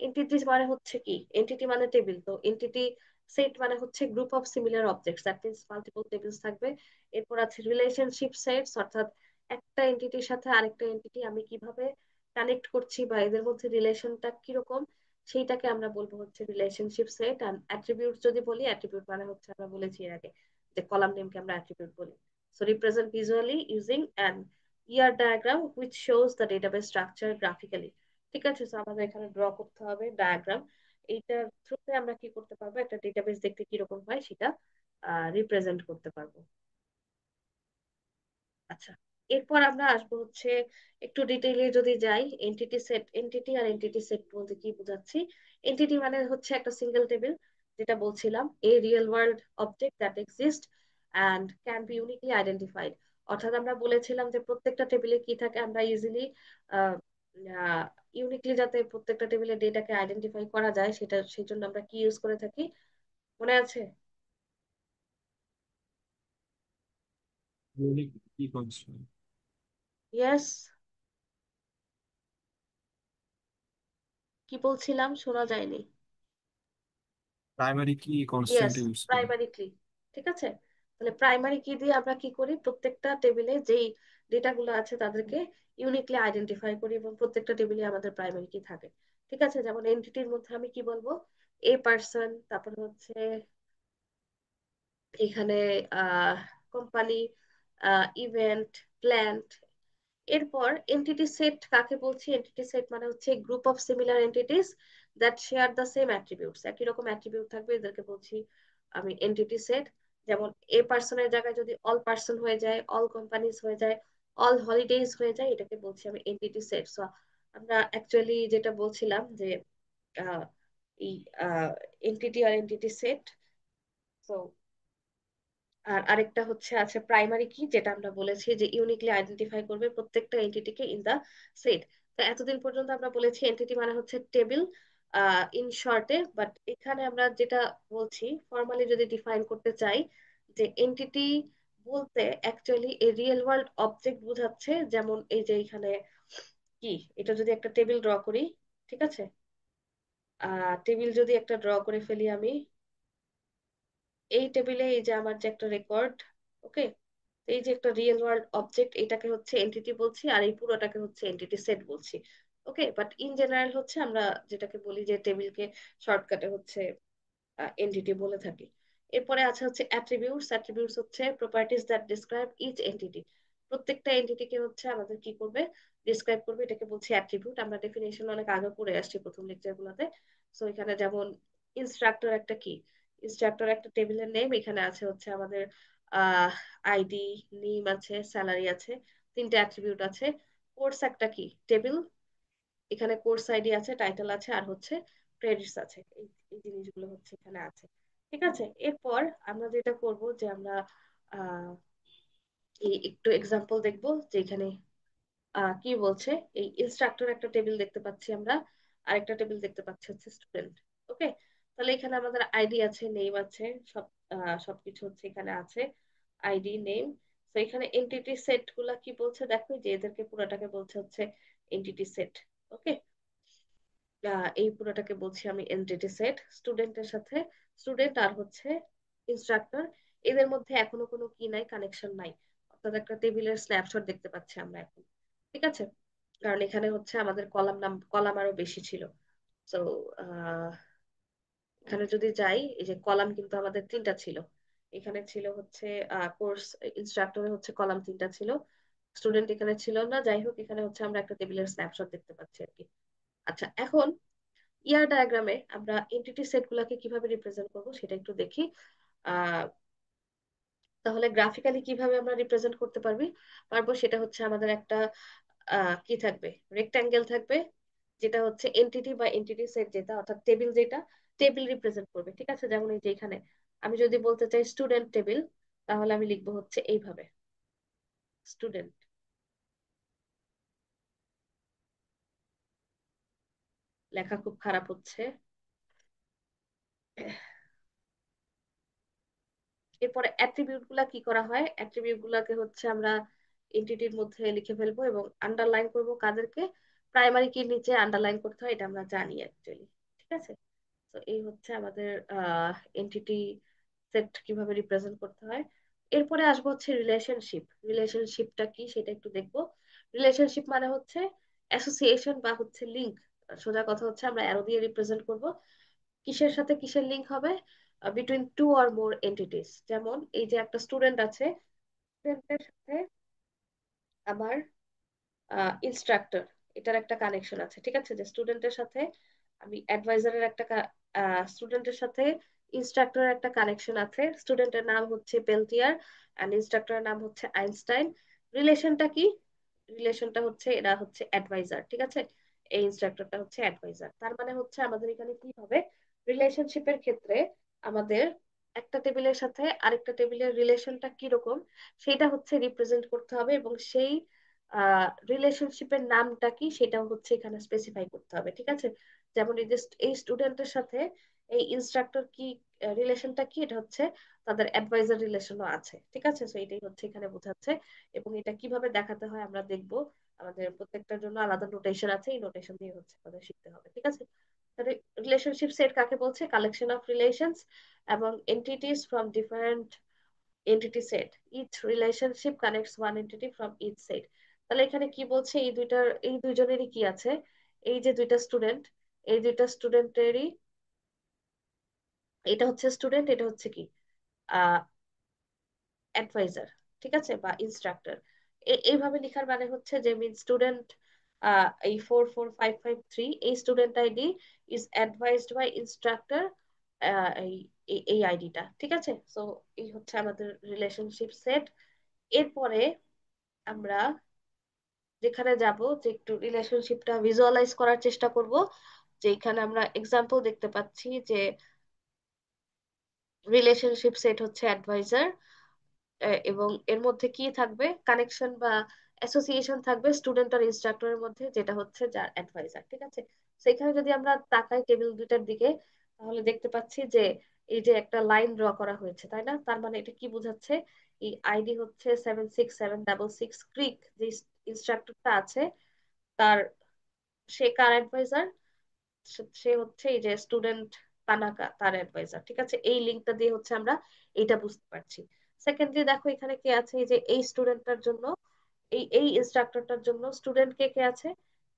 S1: Entity মানে হচ্ছে কি, এন্টিটি মানে টেবিল, তো এন্টিটি সেট মানে হচ্ছে group of similar objects, that means multiple tables থাকবে। এরপর আছে রিলেশনশিপ সেটস, অর্থাৎ একটা এন্টিটির সাথে আরেকটা এন্টিটি আমি কিভাবে কানেক্ট করছি বা এদের মধ্যে রিলেশনটা কিরকম, সেইটাকে আমরা বলবো হচ্ছে রিলেশনশিপ সেট। আর অ্যাট্রিবিউট যদি বলি, অ্যাট্রিবিউট মানে হচ্ছে আমরা বলেছি এর আগে যে কলাম নেমকে আমরা অ্যাট্রিবিউট বলি। So represent visually using an year diagram which shows the database structure graphically. ঠিক আছে, তো আমাদের এখানে ড্র করতে হবে ডায়াগ্রাম, এইটার থ্রুতে আমরা কি করতে পারবো, একটা ডেটাবেস দেখতে কিরকম হয় সেটা রিপ্রেজেন্ট করতে পারবো। আচ্ছা, এরপর আমরা আসবো হচ্ছে একটু ডিটেইলে যদি যাই, এন্টিটি সেট, এন্টিটি আর এন্টিটি সেট বলতে কি বোঝাচ্ছি। এন্টিটি মানে হচ্ছে একটা সিঙ্গেল টেবিল, যেটা বলছিলাম, এ real world object that exist and can be uniquely identified. অর্থাৎ আমরা বলেছিলাম যে প্রত্যেকটা টেবিলে কি থাকে, আমরা ইজিলি ইউনিকলি যাতে প্রত্যেকটা টেবিলে ডেটাকে আইডেন্টিফাই করা যায়, সেটা সেই জন্য আমরা কি ইউজ করে থাকি, মনে আছে?
S2: ইউনিক কি কনস্ট্রাক্ট?
S1: ইয়েস, কি বলছিলাম শোনা যায়নি।
S2: প্রাইমারি কি
S1: ইয়েস,
S2: কনস্ট্যান্ট ইউজ করি?
S1: প্রাইমারি কি। ঠিক আছে, তাহলে প্রাইমারি কি দিয়ে আমরা কি করি, প্রত্যেকটা টেবিলে যেই ডেটাগুলো আছে তাদেরকে ইউনিকলি আইডেন্টিফাই করি, এবং প্রত্যেকটা টেবিলে আমাদের প্রাইমারি কি থাকে। ঠিক আছে, যেমন এন্টিটির মধ্যে আমি কি বলবো, এ পার্সন, তারপরে হচ্ছে এখানে কোম্পানি, ইভেন্ট, প্ল্যান্ট। এরপর এন্টিটি সেট কাকে বলছি, এন্টিটি সেট মানে হচ্ছে group of similar entities that share the same attributes, একই রকম অ্যাট্রিবিউট থাকবে, এদেরকে বলছি আমি এন্টিটি সেট। যেমন এ পার্সনের জায়গায় যদি অল পার্সন হয়ে যায়, অল কোম্পানিজ হয়ে যায়, অল হলিডেজ হয়ে যায়, এটাকে বলছি আমি এন্টিটি সেট। সো আমরা অ্যাকচুয়ালি যেটা বলছিলাম যে আহ, এই এন্টিটি আর এন্টিটি সেট। তো আর আরেকটা হচ্ছে আছে প্রাইমারি কি, যেটা আমরা বলেছি যে ইউনিকলি আইডেন্টিফাই করবে প্রত্যেকটা এন্টিটিকে ইন দা সেট। তো এতদিন পর্যন্ত আমরা বলেছি এন্টিটি মানে হচ্ছে টেবিল ইন শর্টে, বাট এখানে আমরা যেটা বলছি ফর্মালি যদি ডিফাইন করতে চাই, যে এন্টিটি বলতে অ্যাকচুয়ালি এই রিয়েল ওয়ার্ল্ড অবজেক্ট বোঝাচ্ছে। যেমন এই যে এখানে কি, এটা যদি একটা টেবিল ড্র করি, ঠিক আছে, টেবিল যদি একটা ড্র করে ফেলি আমি, এই টেবিলে এই যে আমার যে একটা রেকর্ড, ওকে, এই যে একটা রিয়েল ওয়ার্ল্ড অবজেক্ট, এটাকে হচ্ছে এন্টিটি বলছি, আর এই পুরোটাকে হচ্ছে এন্টিটি সেট বলছি। ওকে, বাট ইন জেনারেল হচ্ছে আমরা যেটাকে বলি যে টেবিলকে শর্টকাটে হচ্ছে এন্টিটি বলে থাকি। এরপরে আছে হচ্ছে অ্যাট্রিবিউটস। অ্যাট্রিবিউটস হচ্ছে properties that describe each entity. প্রত্যেকটা এন্টিটিকে হচ্ছে আমাদের কি করবে, ডিসক্রাইব করবে, এটাকে বলছি অ্যাট্রিবিউট। আমরা ডেফিনেশন অনেক আগে পড়ে আসছি প্রথম লেকচার গুলোতে। সো এখানে যেমন ইনস্ট্রাক্টর একটা কি, ইনস্ট্রাক্টর একটা টেবিলের নেম, এখানে আছে হচ্ছে আমাদের আইডি, নেম আছে, স্যালারি আছে, তিনটে অ্যাট্রিবিউট আছে। কোর্স একটা কি, টেবিল, এখানে কোর্স আইডি আছে, টাইটেল আছে, আর হচ্ছে ক্রেডিটস আছে। এই জিনিসগুলো হচ্ছে এখানে আছে। ঠিক আছে, এরপর আমরা যেটা করব যে আমরা আহ এই একটু এক্সাম্পল দেখবো যে এখানে কি বলছে। এই ইনস্ট্রাক্টর একটা টেবিল দেখতে পাচ্ছি আমরা, আরেকটা টেবিল দেখতে পাচ্ছি হচ্ছে স্টুডেন্ট। ওকে, তাহলে এখানে আমাদের আইডি আছে, নেম আছে, সব সবকিছু হচ্ছে এখানে আছে, আইডি, নেম। তো এখানে এন্টিটি সেট গুলা কি বলছে দেখো, যে এদেরকে পুরোটাকে বলছে হচ্ছে এন্টিটি সেট। ওকে, এই পুরোটাকে বলছি আমি এন্টিটি সেট। স্টুডেন্টের সাথে, স্টুডেন্ট আর হচ্ছে ইনস্ট্রাক্টর, এদের মধ্যে এখনো কোনো কি নাই, কানেকশন নাই, অর্থাৎ একটা টেবিলের স্ন্যাপশট দেখতে পাচ্ছি আমরা এখন। ঠিক আছে, কারণ এখানে হচ্ছে আমাদের কলাম নাম, কলাম আরো বেশি ছিল। তো এখানে যদি যাই, এই যে কলাম কিন্তু আমাদের তিনটা ছিল। এখানে ছিল হচ্ছে কোর্স, ইনস্ট্রাক্টরে হচ্ছে কলাম তিনটা ছিল, স্টুডেন্ট এখানে ছিল না। যাই হোক, এখানে হচ্ছে আমরা একটা টেবিলের স্ন্যাপশট দেখতে পাচ্ছি আর কি। আচ্ছা, এখন ইয়ার ডায়াগ্রামে আমরা এন্টিটি সেট গুলাকে কিভাবে রিপ্রেজেন্ট করব সেটা একটু দেখি। আহ তাহলে গ্রাফিক্যালি কিভাবে আমরা রিপ্রেজেন্ট করতে পারবো সেটা হচ্ছে আমাদের একটা কি থাকবে, রেক্টাঙ্গেল থাকবে, যেটা হচ্ছে এন্টিটি বা এন্টিটি সেট, যেটা অর্থাৎ টেবিল, যেটা টেবিল রিপ্রেজেন্ট করবে। ঠিক আছে, যেমন এই যে এখানে আমি যদি বলতে চাই স্টুডেন্ট টেবিল, তাহলে আমি লিখবো হচ্ছে এইভাবে, স্টুডেন্ট। লেখা খুব খারাপ হচ্ছে। এরপরে অ্যাট্রিবিউট গুলা কি করা হয়, অ্যাট্রিবিউট গুলাকে হচ্ছে আমরা এন্টিটির মধ্যে লিখে ফেলবো এবং আন্ডারলাইন করব কাদেরকে, প্রাইমারি কি নিচে আন্ডারলাইন করতে হয় এটা আমরা জানি অ্যাকচুয়ালি। ঠিক আছে, তো এই হচ্ছে আমাদের এন্টিটি সেট কিভাবে রিপ্রেজেন্ট করতে হয়। এরপরে আসবো হচ্ছে রিলেশনশিপ। রিলেশনশিপটা কি সেটা একটু দেখবো। রিলেশনশিপ মানে হচ্ছে অ্যাসোসিয়েশন বা হচ্ছে লিঙ্ক। সোজা কথা হচ্ছে আমরা অ্যারো দিয়ে রিপ্রেজেন্ট করব কিসের সাথে কিসের লিঙ্ক হবে, between two or more entities. যেমন এই যে একটা স্টুডেন্ট আছে, স্টুডেন্টের সাথে আমার ইনস্ট্রাক্টর, এটার একটা কানেকশন আছে। ঠিক আছে, যে স্টুডেন্টের সাথে আমি অ্যাডভাইজারের একটা, স্টুডেন্টের সাথে ইনস্ট্রাক্টরের একটা কানেকশন আছে। স্টুডেন্টের নাম হচ্ছে পেলটিয়ার এন্ড ইনস্ট্রাক্টরের নাম হচ্ছে আইনস্টাইন। রিলেশনটা কি, রিলেশনটা হচ্ছে এরা হচ্ছে অ্যাডভাইজার। ঠিক আছে, এই ইনস্ট্রাক্টরটা হচ্ছে অ্যাডভাইজার। তার মানে হচ্ছে আমাদের এখানে কি হবে, রিলেশনশিপের ক্ষেত্রে আমাদের একটা টেবিলের সাথে আরেকটা টেবিলের রিলেশনটা কিরকম সেটা হচ্ছে রিপ্রেজেন্ট করতে হবে, এবং সেই রিলেশনশিপের নামটা কি সেটাও হচ্ছে এখানে স্পেসিফাই করতে হবে। ঠিক আছে, যেমন এই যে এই স্টুডেন্টের সাথে এই ইনস্ট্রাক্টর কি রিলেশনটা কি, এটা হচ্ছে তাদের অ্যাডভাইজার রিলেশনও আছে। ঠিক আছে, তো এটাই হচ্ছে এখানে বোঝাচ্ছে। এবং এটা কিভাবে দেখাতে হয় আমরা দেখবো, আমাদের প্রত্যেকটার জন্য আলাদা নোটেশন আছে, এই নোটেশন দিয়ে হচ্ছে আমাদের শিখতে হবে। ঠিক আছে, তাহলে রিলেশনশিপ সেট কাকে বলছে, কালেকশন অফ রিলেশনস এবং entities from different entity set. Each relationship connects one entity from each set. তাহলে এখানে কি বলছে, এই দুইটার, এই দুইজনেরই কি আছে, এই যে দুইটা স্টুডেন্ট, এই দুইটা স্টুডেন্টেরই, এটা হচ্ছে স্টুডেন্ট, এটা হচ্ছে কি অ্যাডভাইজার। ঠিক আছে, বা ইনস্ট্রাক্টর। এইভাবে লেখার মানে হচ্ছে যে মিন স্টুডেন্ট, এই 44553, এই student ID is advised by instructor, এই এই আইডিটা। ঠিক আছে, সো এই হচ্ছে আমাদের রিলেশনশিপ সেট। এরপরে আমরা যেখানে যাব, যে একটু রিলেশনশিপটা ভিজুয়ালাইজ করার চেষ্টা করব, যে এখানে আমরা এক্সাম্পল দেখতে পাচ্ছি যে রিলেশনশিপ সেট হচ্ছে অ্যাডভাইজার, এবং এর মধ্যে কি থাকবে, কানেকশন বা অ্যাসোসিয়েশন থাকবে স্টুডেন্ট আর ইনস্ট্রাক্টরের মধ্যে, যেটা হচ্ছে যার অ্যাডভাইজার। ঠিক আছে, সেখানে যদি আমরা তাকাই টেবিল দুটার দিকে, তাহলে দেখতে পাচ্ছি যে এই যে একটা লাইন ড্র করা হয়েছে, তাই না? তার মানে এটা কি বোঝাচ্ছে? এই আইডি হচ্ছে 76766 ক্রিক, যে ইনস্ট্রাক্টরটা আছে তার, সে কার অ্যাডভাইজার? সে হচ্ছে এই যে স্টুডেন্ট তানাকা, তার অ্যাডভাইজার। ঠিক আছে, এই লিঙ্কটা দিয়ে হচ্ছে আমরা এইটা বুঝতে পারছি। সেকেন্ডলি দেখো এখানে কে আছে, এই যে এই স্টুডেন্টটার জন্য, এই ইনস্ট্রাক্টরটার জন্য স্টুডেন্ট কে কে আছে,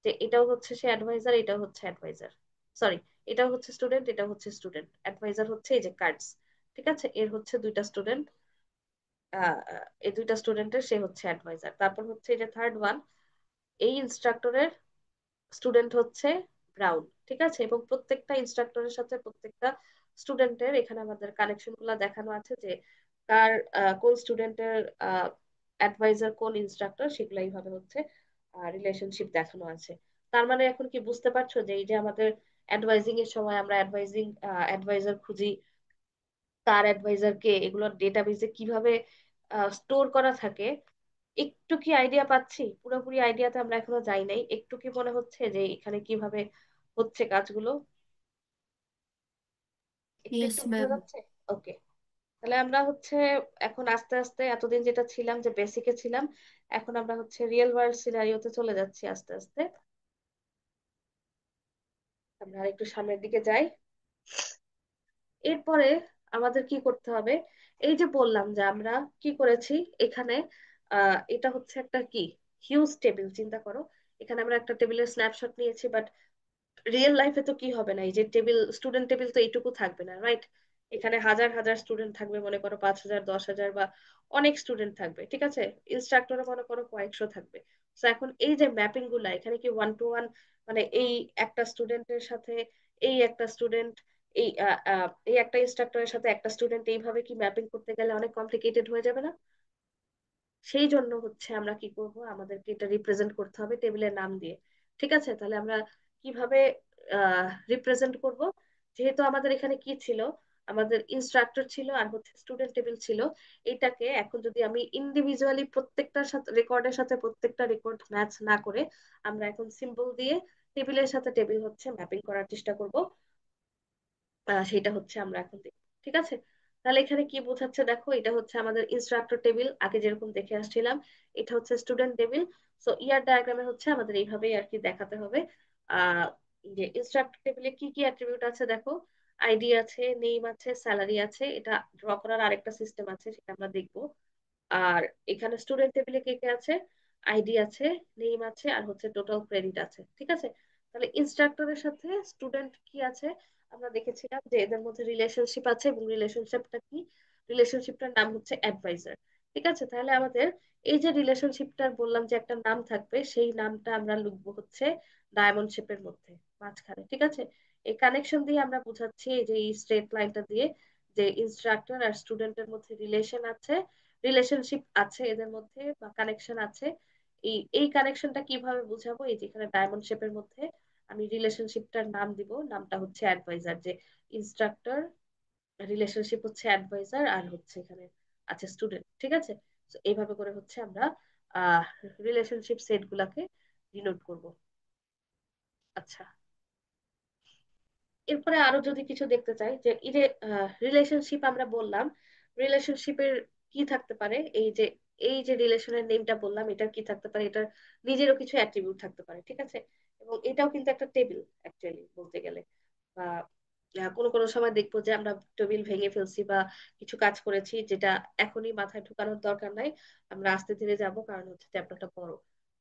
S1: যে এটাও হচ্ছে সে অ্যাডভাইজার, এটাও হচ্ছে অ্যাডভাইজার। সরি, এটাও হচ্ছে স্টুডেন্ট, এটাও হচ্ছে স্টুডেন্ট, অ্যাডভাইজার হচ্ছে এই যে কার্ডস। ঠিক আছে, এর হচ্ছে দুইটা স্টুডেন্ট, এই দুইটা স্টুডেন্টের সে হচ্ছে অ্যাডভাইজার। তারপর হচ্ছে এই যে থার্ড ওয়ান, এই ইনস্ট্রাক্টরের স্টুডেন্ট হচ্ছে ব্রাউন। ঠিক আছে, এবং প্রত্যেকটা ইনস্ট্রাক্টরের সাথে প্রত্যেকটা স্টুডেন্টের এখানে আমাদের কানেকশন গুলা দেখানো আছে, যে কার কোন স্টুডেন্টের অ্যাডভাইজার কোন ইনস্ট্রাক্টর, সেগুলো এইভাবে হচ্ছে রিলেশনশিপ দেখানো আছে। তার মানে এখন কি বুঝতে পারছো যে এই যে আমাদের অ্যাডভাইজিং এর সময় আমরা অ্যাডভাইজার খুঁজি, তার অ্যাডভাইজার কে, এগুলোর ডেটাবেজে কিভাবে স্টোর করা থাকে? একটু কি আইডিয়া পাচ্ছি? পুরোপুরি আইডিয়াতে আমরা এখনো যাই নাই, একটু কি মনে হচ্ছে যে এখানে কিভাবে হচ্ছে কাজগুলো? একটু
S2: ইয়েস
S1: একটু বোঝা
S2: ম্যাম।
S1: যাচ্ছে? ওকে, তাহলে আমরা হচ্ছে এখন আস্তে আস্তে, এতদিন যেটা ছিলাম যে বেসিকে ছিলাম, এখন আমরা হচ্ছে রিয়েল ওয়ার্ল্ড সিনারিওতে চলে যাচ্ছি আস্তে আস্তে। আমরা আর একটু সামনের দিকে যাই। এরপরে আমাদের কি করতে হবে? এই যে বললাম যে আমরা কি করেছি এখানে, এটা হচ্ছে একটা কি হিউজ টেবিল, চিন্তা করো। এখানে আমরা একটা টেবিলের স্ন্যাপশট নিয়েছি, বাট রিয়েল লাইফে তো কি হবে না, এই যে টেবিল, স্টুডেন্ট টেবিল তো এইটুকু থাকবে না, রাইট? এখানে হাজার হাজার স্টুডেন্ট থাকবে, মনে করো 5,000 10,000 বা অনেক স্টুডেন্ট থাকবে। ঠিক আছে, ইনস্ট্রাক্টরও মনে করো কয়েকশো থাকবে। তো এখন এই যে ম্যাপিং গুলা, এখানে কি ওয়ান টু ওয়ান, মানে এই একটা স্টুডেন্টের সাথে এই একটা স্টুডেন্ট, এই একটা ইনস্ট্রাক্টরের সাথে একটা স্টুডেন্ট, এইভাবে কি ম্যাপিং করতে গেলে অনেক কমপ্লিকেটেড হয়ে যাবে না? সেই জন্য হচ্ছে আমরা কি করব, আমাদেরকে এটা রিপ্রেজেন্ট করতে হবে টেবিলের নাম দিয়ে। ঠিক আছে, তাহলে আমরা কিভাবে রিপ্রেজেন্ট করব? যেহেতু আমাদের এখানে কি ছিল, আমাদের ইনস্ট্রাক্টর ছিল আর হচ্ছে স্টুডেন্ট টেবিল ছিল, এটাকে এখন যদি আমি ইন্ডিভিজুয়ালি প্রত্যেকটার সাথে রেকর্ডের সাথে প্রত্যেকটা রেকর্ড ম্যাচ না করে, আমরা এখন সিম্বল দিয়ে টেবিলের সাথে টেবিল হচ্ছে ম্যাপিং করার চেষ্টা করব। সেটা হচ্ছে আমরা এখন দেখব। ঠিক আছে, তাহলে এখানে কি বোঝাচ্ছে দেখো, এটা হচ্ছে আমাদের ইনস্ট্রাক্টর টেবিল, আগে যেরকম দেখে আসছিলাম। এটা হচ্ছে স্টুডেন্ট টেবিল। সো ইয়ার ডায়াগ্রামে হচ্ছে আমাদের এইভাবেই আর কি দেখাতে হবে। আহ যে ইনস্ট্রাক্টর টেবিলে কি কি অ্যাট্রিবিউট আছে দেখো, আইডি আছে, নেম আছে, স্যালারি আছে। এটা ড্র করার আরেকটা সিস্টেম আছে, সেটা আমরা দেখবো। আর এখানে স্টুডেন্ট টেবিলে কে কে আছে, আইডি আছে, নেম আছে, আর হচ্ছে টোটাল ক্রেডিট আছে। ঠিক আছে, তাহলে ইনস্ট্রাক্টরের সাথে স্টুডেন্ট কি আছে, আমরা দেখেছিলাম যে এদের মধ্যে রিলেশনশিপ আছে, এবং রিলেশনশিপটা কি, রিলেশনশিপটার নাম হচ্ছে অ্যাডভাইজার। ঠিক আছে, তাহলে আমাদের এই যে রিলেশনশিপটার বললাম যে একটা নাম থাকবে, সেই নামটা আমরা লিখবো হচ্ছে ডায়মন্ড শেপের মধ্যে মাঝখানে। ঠিক আছে, এই কানেকশন দিয়ে আমরা বোঝাচ্ছি, এই যে এই স্ট্রেট লাইনটা দিয়ে, যে ইনস্ট্রাক্টর আর স্টুডেন্টের মধ্যে রিলেশন আছে, রিলেশনশিপ আছে এদের মধ্যে, বা কানেকশন আছে। এই কানেকশনটা কিভাবে বুঝাবো? এই যেখানে ডায়মন্ড শেপের মধ্যে আমি রিলেশনশিপটার নাম দিব, নামটা হচ্ছে অ্যাডভাইজার, যে ইনস্ট্রাক্টর রিলেশনশিপ হচ্ছে অ্যাডভাইজার, আর হচ্ছে এখানে আছে স্টুডেন্ট। ঠিক আছে, তো এইভাবে করে হচ্ছে আমরা আহ রিলেশনশিপ সেট গুলাকে ডিনোট করব। আচ্ছা, এরপরে আরো যদি কিছু দেখতে চাই, যে এই যে রিলেশনশিপ আমরা বললাম, রিলেশনশিপের কি থাকতে পারে, এই যে রিলেশনের নেমটা বললাম, এটার কি থাকতে পারে, এটার নিজেরও কিছু অ্যাট্রিবিউট থাকতে পারে। ঠিক আছে, এবং এটাও কিন্তু একটা টেবিল অ্যাকচুয়ালি বলতে গেলে। বা কোনো কোনো সময় দেখবো যে আমরা টেবিল ভেঙে ফেলছি বা কিছু কাজ করেছি যেটা এখনই মাথায় ঢোকানোর দরকার নাই, আমরা আস্তে ধীরে যাব, কারণ হচ্ছে চ্যাপ্টারটা বড়।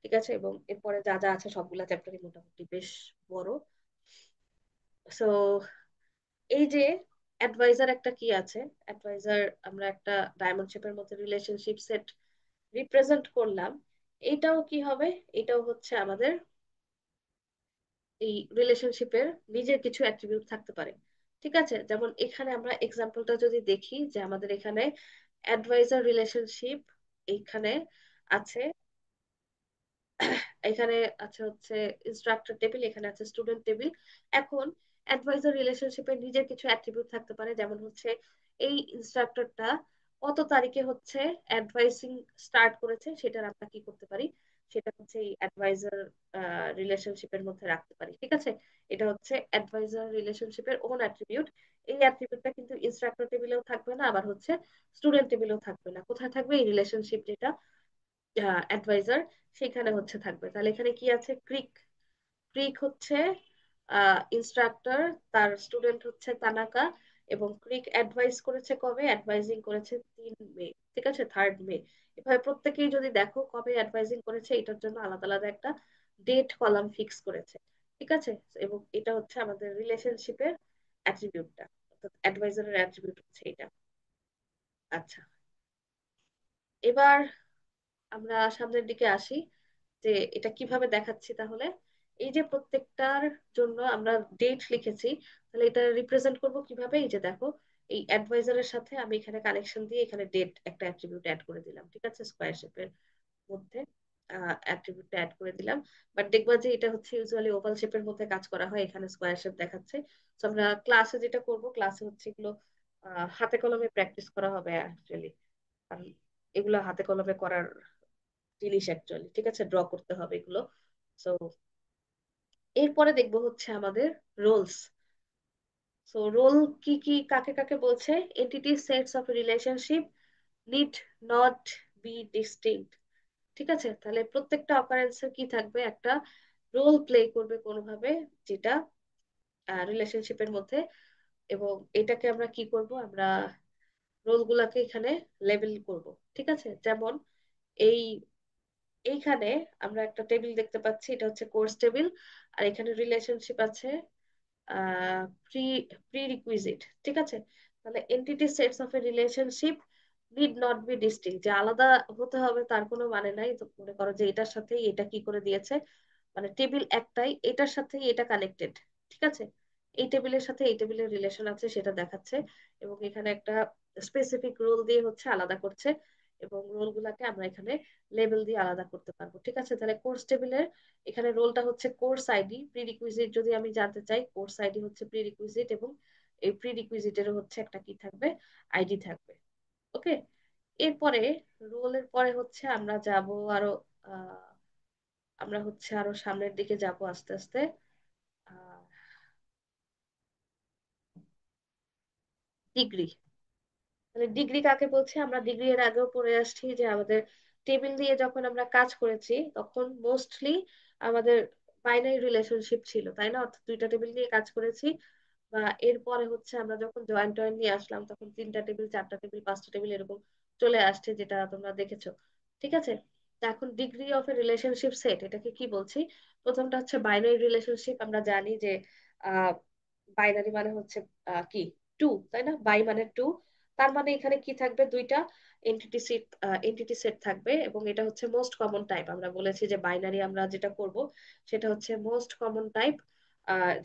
S1: ঠিক আছে, এবং এরপরে যা যা আছে সবগুলা চ্যাপ্টারই মোটামুটি বেশ বড়। সো এই যে অ্যাডভাইজার একটা কি আছে, অ্যাডভাইজার আমরা একটা ডায়মন্ড শেপের মধ্যে রিলেশনশিপ সেট রিপ্রেজেন্ট করলাম। এইটাও কি হবে? এটাও হচ্ছে আমাদের এই রিলেশনশিপের নিজের কিছু অ্যাট্রিবিউট থাকতে পারে। ঠিক আছে, যেমন এখানে আমরা এক্সাম্পলটা যদি দেখি, যে আমাদের এখানে অ্যাডভাইজার রিলেশনশিপ এইখানে আছে, এখানে আছে হচ্ছে ইনস্ট্রাক্টর টেবিল, এখানে আছে স্টুডেন্ট টেবিল। এখন অ্যাডভাইজার রিলেশনশিপের নিজের কিছু অ্যাট্রিবিউট থাকতে পারে, যেমন হচ্ছে এই ইনস্ট্রাক্টরটা কত তারিখে হচ্ছে অ্যাডভাইসিং স্টার্ট করেছে, সেটার আমরা কি করতে পারি, সেটা হচ্ছে এই অ্যাডভাইজার রিলেশনশিপের মধ্যে রাখতে পারি। ঠিক আছে, এটা হচ্ছে অ্যাডভাইজার রিলেশনশিপের ওন অ্যাট্রিবিউট। এই অ্যাট্রিবিউটটা কিন্তু ইনস্ট্রাক্টর টেবিলেও থাকবে না, আবার হচ্ছে স্টুডেন্ট টেবিলেও থাকবে না। কোথায় থাকবে? এই রিলেশনশিপ যেটা অ্যাডভাইজার, সেখানে হচ্ছে থাকবে। তাহলে এখানে কি আছে? ক্রিক। ক্রিক হচ্ছে ইনস্ট্রাক্টর, তার স্টুডেন্ট হচ্ছে তানাকা, এবং ক্রিক অ্যাডভাইস করেছে কবে? অ্যাডভাইজিং করেছে 3 মে। ঠিক আছে, 3rd মে। এভাবে প্রত্যেকেই যদি দেখো কবে অ্যাডভাইজিং করেছে, এটার জন্য আলাদা আলাদা একটা ডেট কলাম ফিক্স করেছে। ঠিক আছে, এবং এটা হচ্ছে আমাদের রিলেশনশিপের অ্যাট্রিবিউটটা, অর্থাৎ অ্যাডভাইজারের অ্যাট্রিবিউট হচ্ছে এটা। আচ্ছা, এবার আমরা সামনের দিকে আসি যে এটা কিভাবে দেখাচ্ছি তাহলে। এই যে প্রত্যেকটার জন্য আমরা ডেট লিখেছি, তাহলে এটা রিপ্রেজেন্ট করব কিভাবে? এই যে দেখো, এই অ্যাডভাইজারের সাথে আমি এখানে কানেকশন দিয়ে এখানে ডেট একটা অ্যাট্রিবিউট অ্যাড করে দিলাম। ঠিক আছে, স্কোয়ার শেপের মধ্যে অ্যাট্রিবিউটটা অ্যাড করে দিলাম। বাট দেখবা যে এটা হচ্ছে ইউজুয়ালি ওভাল শেপের মধ্যে কাজ করা হয়, এখানে স্কোয়ার শেপ দেখাচ্ছে। তো আমরা ক্লাসে যেটা করব, ক্লাসে হচ্ছে এগুলো হাতে কলমে প্র্যাকটিস করা হবে অ্যাকচুয়ালি। কারণ এগুলো হাতে কলমে করার জিনিস অ্যাকচুয়ালি। ঠিক আছে, ড্র করতে হবে এগুলো। সো এরপরে দেখবো হচ্ছে আমাদের রোলস। সো রোল কি কি, কাকে কাকে বলছে? Entity sets of relationship need not be distinct. ঠিক আছে, তাহলে প্রত্যেকটা অকারেন্সের কি থাকবে? একটা রোল প্লে করবে কোনোভাবে, যেটা রিলেশনশিপের মধ্যে। এবং এটাকে আমরা কি করব? আমরা রোল গুলাকে এখানে লেবেল করব। ঠিক আছে, যেমন এই এইখানে আমরা একটা টেবিল দেখতে পাচ্ছি, এটা হচ্ছে কোর্স টেবিল। আর এখানে রিলেশনশিপ আছে প্রি প্রিরিকুইজিট। ঠিক আছে, তাহলে entity sets of a relationship need not be distinct, যে আলাদা হতে হবে তার কোনো মানে নাই। তো মনে করো যে এটার সাথেই এটা কি করে দিয়েছে, মানে টেবিল একটাই, এটার সাথেই এটা কানেক্টেড। ঠিক আছে, এই টেবিলের সাথে এই টেবিলের রিলেশন আছে সেটা দেখাচ্ছে, এবং এখানে একটা স্পেসিফিক রোল দিয়ে হচ্ছে আলাদা করছে, এবং রোল গুলাকে আমরা এখানে লেবেল দিয়ে আলাদা করতে পারবো। ঠিক আছে, তাহলে কোর্স টেবিলের এখানে রোলটা হচ্ছে কোর্স আইডি। প্রিরিকুইজিট যদি আমি জানতে চাই, কোর্স আইডি হচ্ছে প্রিরিকুইজিট, এবং এই প্রিরিকুইজিটেরও হচ্ছে একটা কি থাকবে? আইডি থাকবে। ওকে, এরপরে রোলের পরে হচ্ছে আমরা যাব আরো আহ, আমরা হচ্ছে আরো সামনের দিকে যাব আস্তে আস্তে। ডিগ্রি। মানে ডিগ্রি কাকে বলছে? আমরা ডিগ্রি এর আগেও পড়ে আসছি যে আমাদের টেবিল দিয়ে যখন আমরা কাজ করেছি, তখন মোস্টলি আমাদের বাইনারি রিলেশনশিপ ছিল, তাই না? অর্থাৎ দুইটা টেবিল নিয়ে কাজ করেছি। বা এরপরে হচ্ছে আমরা যখন জয়েন্ট টয়েন্ট নিয়ে আসলাম, তখন 3টা টেবিল, 4টা টেবিল, 5টা টেবিল এরকম চলে আসছে, যেটা তোমরা দেখেছো। ঠিক আছে, তা এখন degree of a relationship set, এটাকে কি বলছি? প্রথমটা হচ্ছে বাইনারি রিলেশনশিপ। আমরা জানি যে আহ বাইনারি মানে হচ্ছে কি, টু, তাই না? বাই মানে টু। তার মানে এখানে কি থাকবে? দুইটা এন্টিটি সেট, এন্টিটি সেট থাকবে, এবং এটা হচ্ছে মোস্ট কমন টাইপ। আমরা বলেছি যে বাইনারি আমরা যেটা করব সেটা হচ্ছে মোস্ট কমন টাইপ,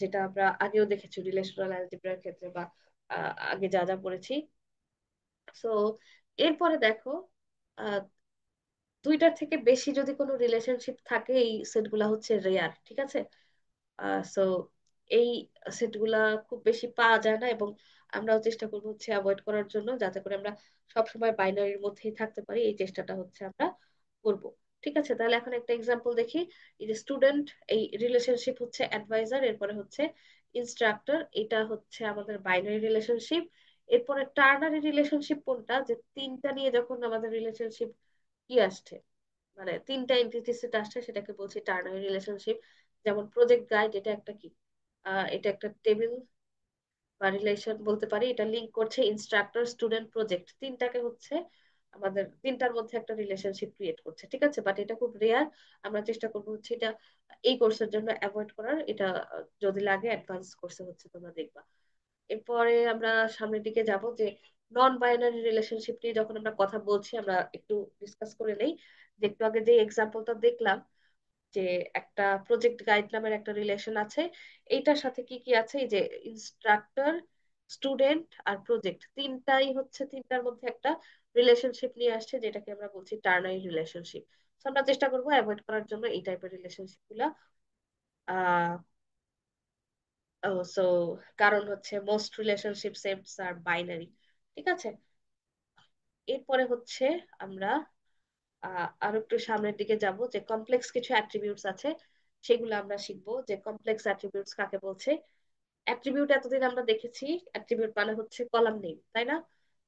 S1: যেটা আমরা আগেও দেখেছি রিলেশনাল অ্যালজেব্রার ক্ষেত্রে, বা আগে যা যা পড়েছি। সো এরপরে দেখো, আহ, দুইটার থেকে বেশি যদি কোনো রিলেশনশিপ থাকে, এই সেটগুলা হচ্ছে রেয়ার। ঠিক আছে, সো এই সেটগুলা খুব বেশি পাওয়া যায় না, এবং আমরাও চেষ্টা করবো হচ্ছে অ্যাভয়েড করার জন্য, যাতে করে আমরা সবসময় বাইনারির মধ্যেই থাকতে পারি। এই চেষ্টাটা হচ্ছে আমরা করব। ঠিক আছে, তাহলে এখন একটা এক্সাম্পল দেখি। এই যে স্টুডেন্ট, এই রিলেশনশিপ হচ্ছে অ্যাডভাইজার, এরপরে হচ্ছে ইনস্ট্রাক্টর, এটা হচ্ছে আমাদের বাইনারি রিলেশনশিপ। এরপরে টার্নারি রিলেশনশিপ কোনটা? যে তিনটা নিয়ে যখন আমাদের রিলেশনশিপ কি আসছে, মানে 3টা এন্টিটি সেট আসছে, সেটাকে বলছি টার্নারি রিলেশনশিপ। যেমন প্রজেক্ট গাইড, এটা একটা কি? এটা একটা টেবিল বা রিলেশন বলতে পারি। এটা লিংক করছে ইনস্ট্রাক্টর, স্টুডেন্ট, প্রজেক্ট, তিনটাকে হচ্ছে আমাদের তিনটার মধ্যে একটা রিলেশনশিপ ক্রিয়েট করছে। ঠিক আছে, বাট এটা খুব রেয়ার। আমরা চেষ্টা করবো হচ্ছে এটা এই কোর্সের জন্য অ্যাভয়েড করার। এটা যদি লাগে অ্যাডভান্স কোর্সে হচ্ছে তোমরা দেখবা। এরপরে আমরা সামনের দিকে যাব যে নন বাইনারি রিলেশনশিপ নিয়ে যখন আমরা কথা বলছি, আমরা একটু ডিসকাস করে নেই। যে একটু আগে যে এক্সাম্পলটা দেখলাম, যে একটা প্রজেক্ট গাইড নামের একটা রিলেশন আছে, এইটার সাথে কি কি আছে? এই যে ইনস্ট্রাক্টর, স্টুডেন্ট আর প্রজেক্ট, তিনটাই হচ্ছে তিনটার মধ্যে একটা রিলেশনশিপ নিয়ে আসছে, যেটাকে আমরা বলছি টার্নারি রিলেশনশিপ। আমরা চেষ্টা করবো অ্যাভয়েড করার জন্য এই টাইপের রিলেশনশিপ গুলা। আহ সো কারণ হচ্ছে মোস্ট রিলেশনশিপ সেটস আর বাইনারি। ঠিক আছে, এরপরে হচ্ছে আমরা আরো একটু সামনের দিকে যাব, যে কমপ্লেক্স কিছু অ্যাট্রিবিউটস আছে সেগুলো আমরা শিখবো, যে কমপ্লেক্স অ্যাট্রিবিউটস কাকে বলছে। অ্যাট্রিবিউট এতদিন আমরা দেখেছি অ্যাট্রিবিউট মানে হচ্ছে কলাম নেম, তাই না?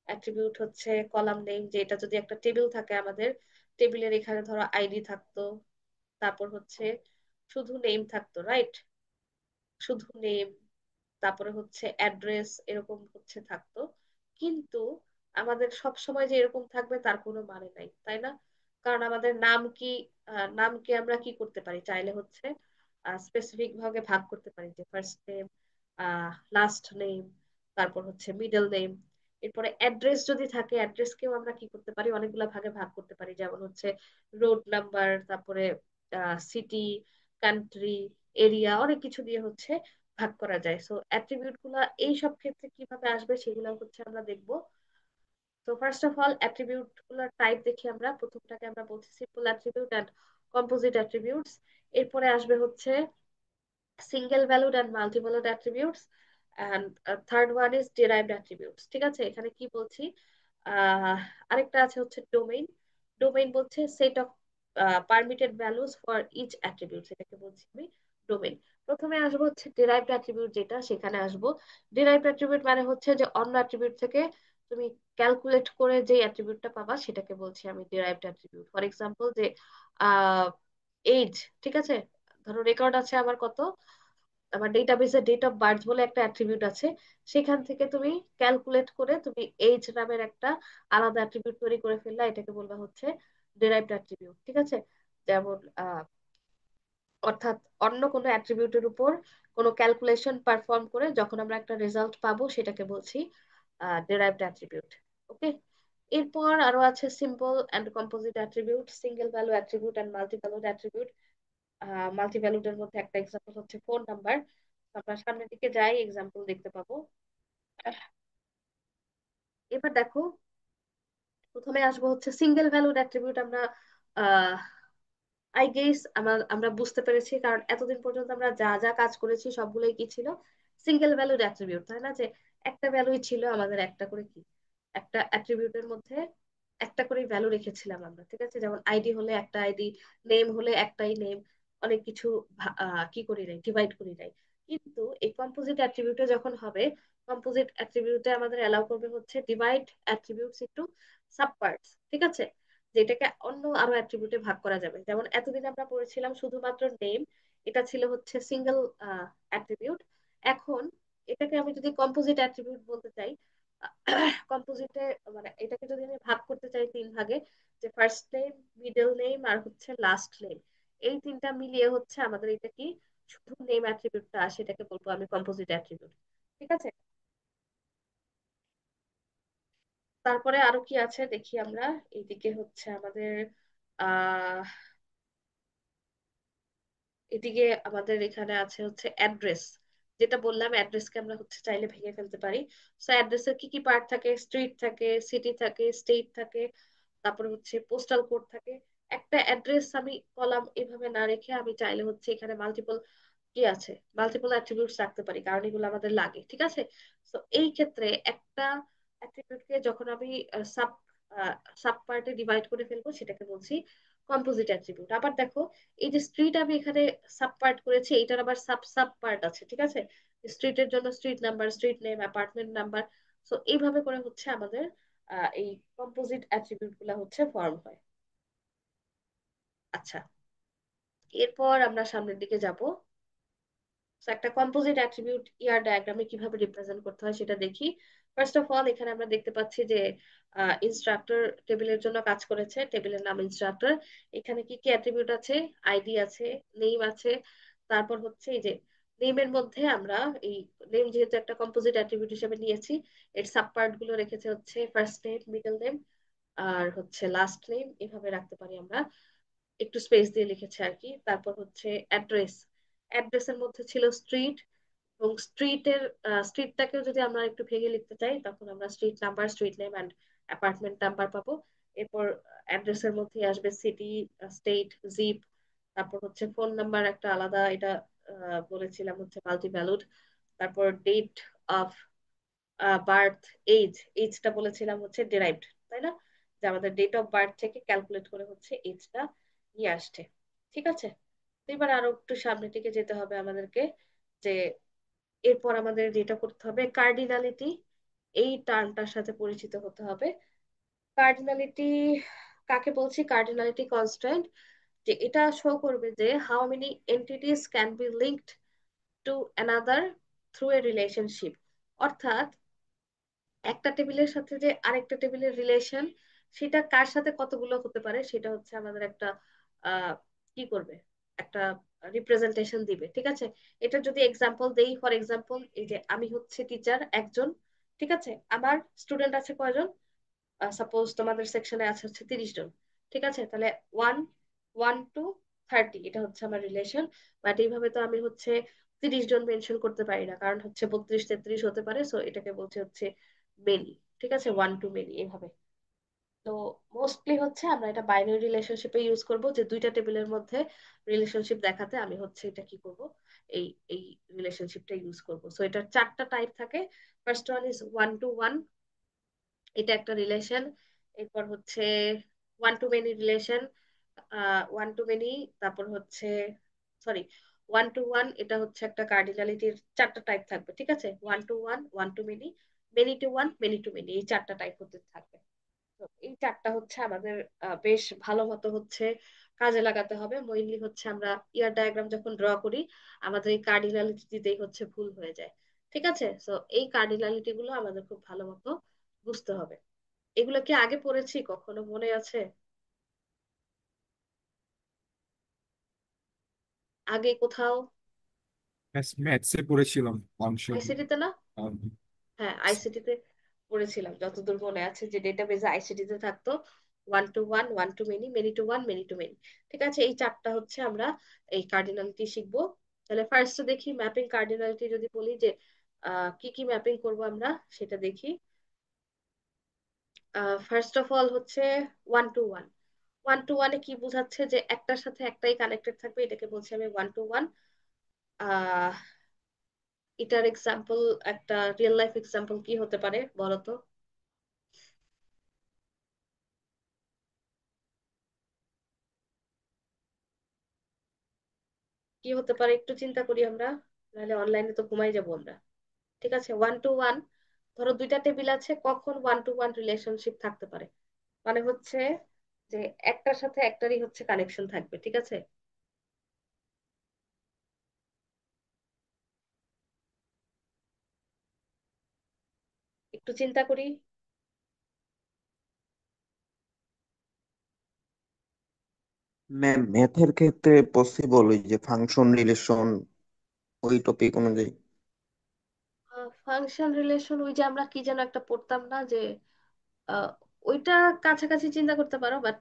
S1: অ্যাট্রিবিউট হচ্ছে কলাম নেম, যে এটা যদি একটা টেবিল থাকে আমাদের, টেবিলের এখানে ধরো আইডি থাকতো, তারপর হচ্ছে শুধু নেম থাকতো, রাইট? শুধু নেম, তারপরে হচ্ছে অ্যাড্রেস, এরকম হচ্ছে থাকতো। কিন্তু আমাদের সব সময় যে এরকম থাকবে তার কোনো মানে নাই, তাই না? কারণ আমাদের নাম কি, নামকে আমরা কি করতে পারি চাইলে হচ্ছে স্পেসিফিক ভাবে ভাগ করতে পারি, যে ফার্স্ট নেম, লাস্ট নেম, তারপর হচ্ছে মিডল নেম। এরপরে অ্যাড্রেস যদি থাকে, অ্যাড্রেসকেও আমরা কি করতে পারি, অনেকগুলো ভাগে ভাগ করতে পারি, যেমন হচ্ছে রোড নাম্বার, তারপরে সিটি, কান্ট্রি, এরিয়া, অনেক কিছু দিয়ে হচ্ছে ভাগ করা যায়। সো অ্যাট্রিবিউট গুলা এই সব ক্ষেত্রে কিভাবে আসবে সেগুলো হচ্ছে আমরা দেখবো। তো ফার্স্ট অফ অল অ্যাট্রিবিউট গুলোর টাইপ দেখি আমরা, প্রথমটাকে আমরা বলছি simple attribute and composite attributes. এরপরে আসবে হচ্ছে single valued and multi valued attributes, and third one is derived attributes. ঠিক আছে, এখানে কি বলছি, আহ আরেকটা আছে হচ্ছে ডোমেইন। ডোমেইন বলছে set of permitted values for each attribute, এটাকে বলছি আমি ডোমেইন। প্রথমে আসবো হচ্ছে ডিরাইভড অ্যাট্রিবিউট, যেটা সেখানে আসবো। ডিরাইভড অ্যাট্রিবিউট মানে হচ্ছে যে অন্য অ্যাট্রিবিউট থেকে তুমি ক্যালকুলেট করে যে অ্যাট্রিবিউটটা পাবা সেটাকে বলছি আমি ডিরাইভড অ্যাট্রিবিউট। ফর এক্সাম্পল, যে এজ, ঠিক আছে, ধরো রেকর্ড আছে আমার কত, আমার ডেটাবেসে ডেট অফ বার্থ বলে একটা অ্যাট্রিবিউট আছে, সেখান থেকে তুমি ক্যালকুলেট করে তুমি এইজ নামের একটা আলাদা অ্যাট্রিবিউট তৈরি করে ফেললা, এটাকে বলবা হচ্ছে ডিরাইভড অ্যাট্রিবিউট। ঠিক আছে, যেমন অর্থাৎ অন্য কোনো অ্যাট্রিবিউটের উপর কোনো ক্যালকুলেশন পারফর্ম করে যখন আমরা একটা রেজাল্ট পাবো সেটাকে বলছি ডিরাইভড অ্যাট্রিবিউট। ওকে, এরপর আরো আছে simple and composite attribute, single value attribute and multi valued attribute. Multi ভ্যালুডের মধ্যে একটা এক্সাম্পল হচ্ছে ফোন নাম্বার। আমরা সামনের দিকে যাই, এক্সাম্পল দেখতে পাবো। এবার দেখো, প্রথমে আসবো হচ্ছে সিঙ্গেল ভ্যালুড অ্যাট্রিবিউট। আমরা আই গেস আমরা বুঝতে পেরেছি, কারণ এতদিন পর্যন্ত আমরা যা যা কাজ করেছি সবগুলোই কি ছিল, সিঙ্গেল ভ্যালুড অ্যাট্রিবিউট, তাই না? যে একটা ভ্যালুই ছিল আমাদের, একটা করে কি, একটা অ্যাট্রিবিউটের মধ্যে একটা করে ভ্যালু রেখেছিলাম আমরা। ঠিক আছে, যেমন আইডি হলে একটা আইডি, নেম হলে একটাই নেম, অনেক কিছু কি করি নাই, ডিভাইড করি নাই। কিন্তু এই কম্পোজিট অ্যাট্রিবিউটে যখন হবে, কম্পোজিট অ্যাট্রিবিউটে আমাদের অ্যালাউ করবে হচ্ছে divide attributes into sub parts. ঠিক আছে, যেটাকে অন্য আরো অ্যাট্রিবিউটে ভাগ করা যাবে। যেমন এতদিন আমরা পড়েছিলাম শুধুমাত্র নেম, এটা ছিল হচ্ছে সিঙ্গেল অ্যাট্রিবিউট। এখন এটাকে আমি যদি কম্পোজিট অ্যাট্রিবিউট বলতে চাই, কম্পোজিটে মানে এটাকে যদি আমি ভাগ করতে চাই তিন ভাগে, যে ফার্স্ট নেম, মিডল নেম আর হচ্ছে লাস্ট নেম, এই তিনটা মিলিয়ে হচ্ছে আমাদের এটা কি, শুধু নেম অ্যাট্রিবিউটটা আসে, এটাকে বলবো আমি কম্পোজিট অ্যাট্রিবিউট। ঠিক আছে, তারপরে আরো কি আছে দেখি আমরা। এইদিকে হচ্ছে আমাদের আহ এদিকে আমাদের এখানে আছে হচ্ছে অ্যাড্রেস। যেটা বললাম, অ্যাড্রেসকে আমরা হচ্ছে চাইলে ভেঙে ফেলতে পারি। সো অ্যাড্রেসের কি কি পার্ট থাকে, স্ট্রিট থাকে, সিটি থাকে, স্টেট থাকে, তারপরে হচ্ছে পোস্টাল কোড থাকে। একটা অ্যাড্রেস আমি কলাম এভাবে না রেখে আমি চাইলে হচ্ছে এখানে মাল্টিপল কি আছে, মাল্টিপল অ্যাট্রিবিউটস রাখতে পারি, কারণ এগুলো আমাদের লাগে। ঠিক আছে, তো এই ক্ষেত্রে একটা অ্যাট্রিবিউটকে যখন আমি সাব সাব পার্টে ডিভাইড করে ফেলবো সেটাকে বলছি কম্পোজিট অ্যাট্রিবিউট। আবার দেখো, এই যে স্ট্রিট আমি এখানে সাব পার্ট করেছি, এটার আবার সাব সাব পার্ট আছে। ঠিক আছে, স্ট্রিটের জন্য street number, street name, apartment number. So এইভাবে করে হচ্ছে আমাদের এই কম্পোজিট অ্যাট্রিবিউট গুলা হচ্ছে ফর্ম হয়। আচ্ছা, এরপর আমরা সামনের দিকে যাব। So, একটা কম্পোজিট অ্যাট্রিবিউট ইয়ার ডায়াগ্রামে কিভাবে রিপ্রেজেন্ট করতে হয় সেটা দেখি। ফার্স্ট অফ অল এখানে আমরা দেখতে পাচ্ছি যে ইনস্ট্রাক্টর টেবিলের জন্য কাজ করেছে, টেবিলের নাম ইনস্ট্রাক্টর। এখানে কি কি অ্যাট্রিবিউট আছে, আইডি আছে, নেম আছে, তারপর হচ্ছে এই যে নেমের মধ্যে আমরা এই নেম যেহেতু একটা কম্পোজিট অ্যাট্রিবিউট হিসেবে নিয়েছি, এর সাব পার্ট গুলো রেখেছে হচ্ছে ফার্স্ট নেম, মিডল নেম আর হচ্ছে লাস্ট নেম, এভাবে রাখতে পারি আমরা, একটু স্পেস দিয়ে লিখেছে আর কি। তারপর হচ্ছে অ্যাড্রেস, অ্যাড্রেসের মধ্যে ছিল স্ট্রিট, এবং স্ট্রিটটাকেও যদি আমরা একটু ভেঙে লিখতে চাই তখন আমরা street number, street name and apartment number পাবো। এরপর অ্যাড্রেসের মধ্যে আসবে সিটি, স্টেট, জিপ, তারপর হচ্ছে ফোন নাম্বার একটা আলাদা, এটা বলেছিলাম হচ্ছে মাল্টি ভ্যালুড। তারপর ডেট অফ বার্থ, এজ, এজটা বলেছিলাম হচ্ছে ডিরাইভড। তাই না? যে আমাদের ডেট অফ বার্থ থেকে ক্যালকুলেট করে হচ্ছে এজটা নিয়ে আসছে। ঠিক আছে, তো এবার আরো একটু সামনের দিকে যেতে হবে আমাদেরকে, যে এরপর আমাদের যেটা করতে হবে কার্ডিনালিটি, এই টার্মটার সাথে পরিচিত হতে হবে। কার্ডিনালিটি কাকে বলছি? কার্ডিনালিটি কনস্ট্যান্ট, যে এটা শো করবে যে how many entities can be linked to another through a relationship. অর্থাৎ একটা টেবিলের সাথে যে আরেকটা টেবিলের রিলেশন, সেটা কার সাথে কতগুলো হতে পারে, সেটা হচ্ছে আমাদের একটা আহ কি করবে, একটা রিপ্রেজেন্টেশন দিবে। ঠিক আছে, এটা যদি এক্সাম্পল দেই, ফর এক্সাম্পল এই যে আমি হচ্ছে টিচার একজন, ঠিক আছে, আমার স্টুডেন্ট আছে কয়জন, সাপোজ তোমাদের সেকশনে আছে হচ্ছে 30 জন। ঠিক আছে, তাহলে ওয়ান, 1 to 30, এটা হচ্ছে আমার রিলেশন। বাট এইভাবে তো আমি হচ্ছে 30 জন মেনশন করতে পারি না, কারণ হচ্ছে 32 33 হতে পারে, সো এটাকে বলছে হচ্ছে মেনি। ঠিক আছে, 1 to many এভাবে। তো মোস্টলি হচ্ছে আমরা এটা বাইনারি রিলেশনশিপে ইউজ করব, যে দুইটা টেবিলের মধ্যে রিলেশনশিপ দেখাতে আমি হচ্ছে এটা কি করব, এই এই রিলেশনশিপটা ইউজ করব। সো এটার 4টা টাইপ থাকে। ফার্স্ট ওয়ান ইজ 1 to 1, এটা একটা রিলেশন। এরপর হচ্ছে 1 to many relation, 1 to many, তারপর হচ্ছে সরি 1 to 1, এটা হচ্ছে একটা কার্ডিনালিটির 4টা টাইপ থাকবে। ঠিক আছে, 1 to 1, 1 to many, many two 1, many to many, এই 4টা টাইপ হতে থাকবে। তো এই 4টা হচ্ছে আমাদের বেশ ভালো মতো হচ্ছে কাজে লাগাতে হবে। মেইনলি হচ্ছে আমরা ইয়ার ডায়াগ্রাম যখন ড্র করি, আমাদের এই কার্ডিনালিটি দিতেই হচ্ছে ভুল হয়ে যায়। ঠিক আছে, তো এই কার্ডিনালিটি গুলো আমাদের খুব ভালো মতো বুঝতে হবে। এগুলো কি আগে পড়েছি, কখনো মনে আছে আগে কোথাও?
S2: ম্যাথসে পড়েছিলাম অংশ।
S1: আইসিটি তে না? হ্যাঁ, আইসিটি তে পড়েছিলাম, যতদূর মনে আছে, যে ডেটাবেজে আইসিটি তে থাকতো 1 to 1, 1 to many, many two 1, many to many. ঠিক আছে, এই 4টা হচ্ছে আমরা এই কার্ডিনালিটি শিখবো। তাহলে ফার্স্ট দেখি ম্যাপিং কার্ডিনালিটি, যদি বলি যে কি কি ম্যাপিং করব আমরা, সেটা দেখি। ফার্স্ট অফ অল হচ্ছে 1 to 1। 1 to 1-এ কি বোঝাচ্ছে, যে একটার সাথে একটাই কানেক্টেড থাকবে, এটাকে বলছি আমি 1 to 1। আহ এটার এক্সাম্পল, একটা রিয়েল লাইফ এক্সাম্পল কি হতে পারে বলো তো? কি হতে পারে একটু চিন্তা করি আমরা, নাহলে অনলাইনে তো ঘুমাই যাবো আমরা। ঠিক আছে, 1 to 1, ধরো দুইটা টেবিল আছে, কখন 1 to 1 রিলেশনশিপ থাকতে পারে? মানে হচ্ছে যে একটার সাথে একটারই হচ্ছে কানেকশন থাকবে। ঠিক আছে, একটু চিন্তা করি।
S3: ম্যাম, ম্যাথের ক্ষেত্রে পসিবল ওই যে ফাংশন রিলেশন, ওই টপিক অনুযায়ী।
S1: ফাংশন রিলেশন, ওই যে আমরা কি যেন একটা পড়তাম না, যে আহ, ওইটা কাছাকাছি চিন্তা করতে পারো, বাট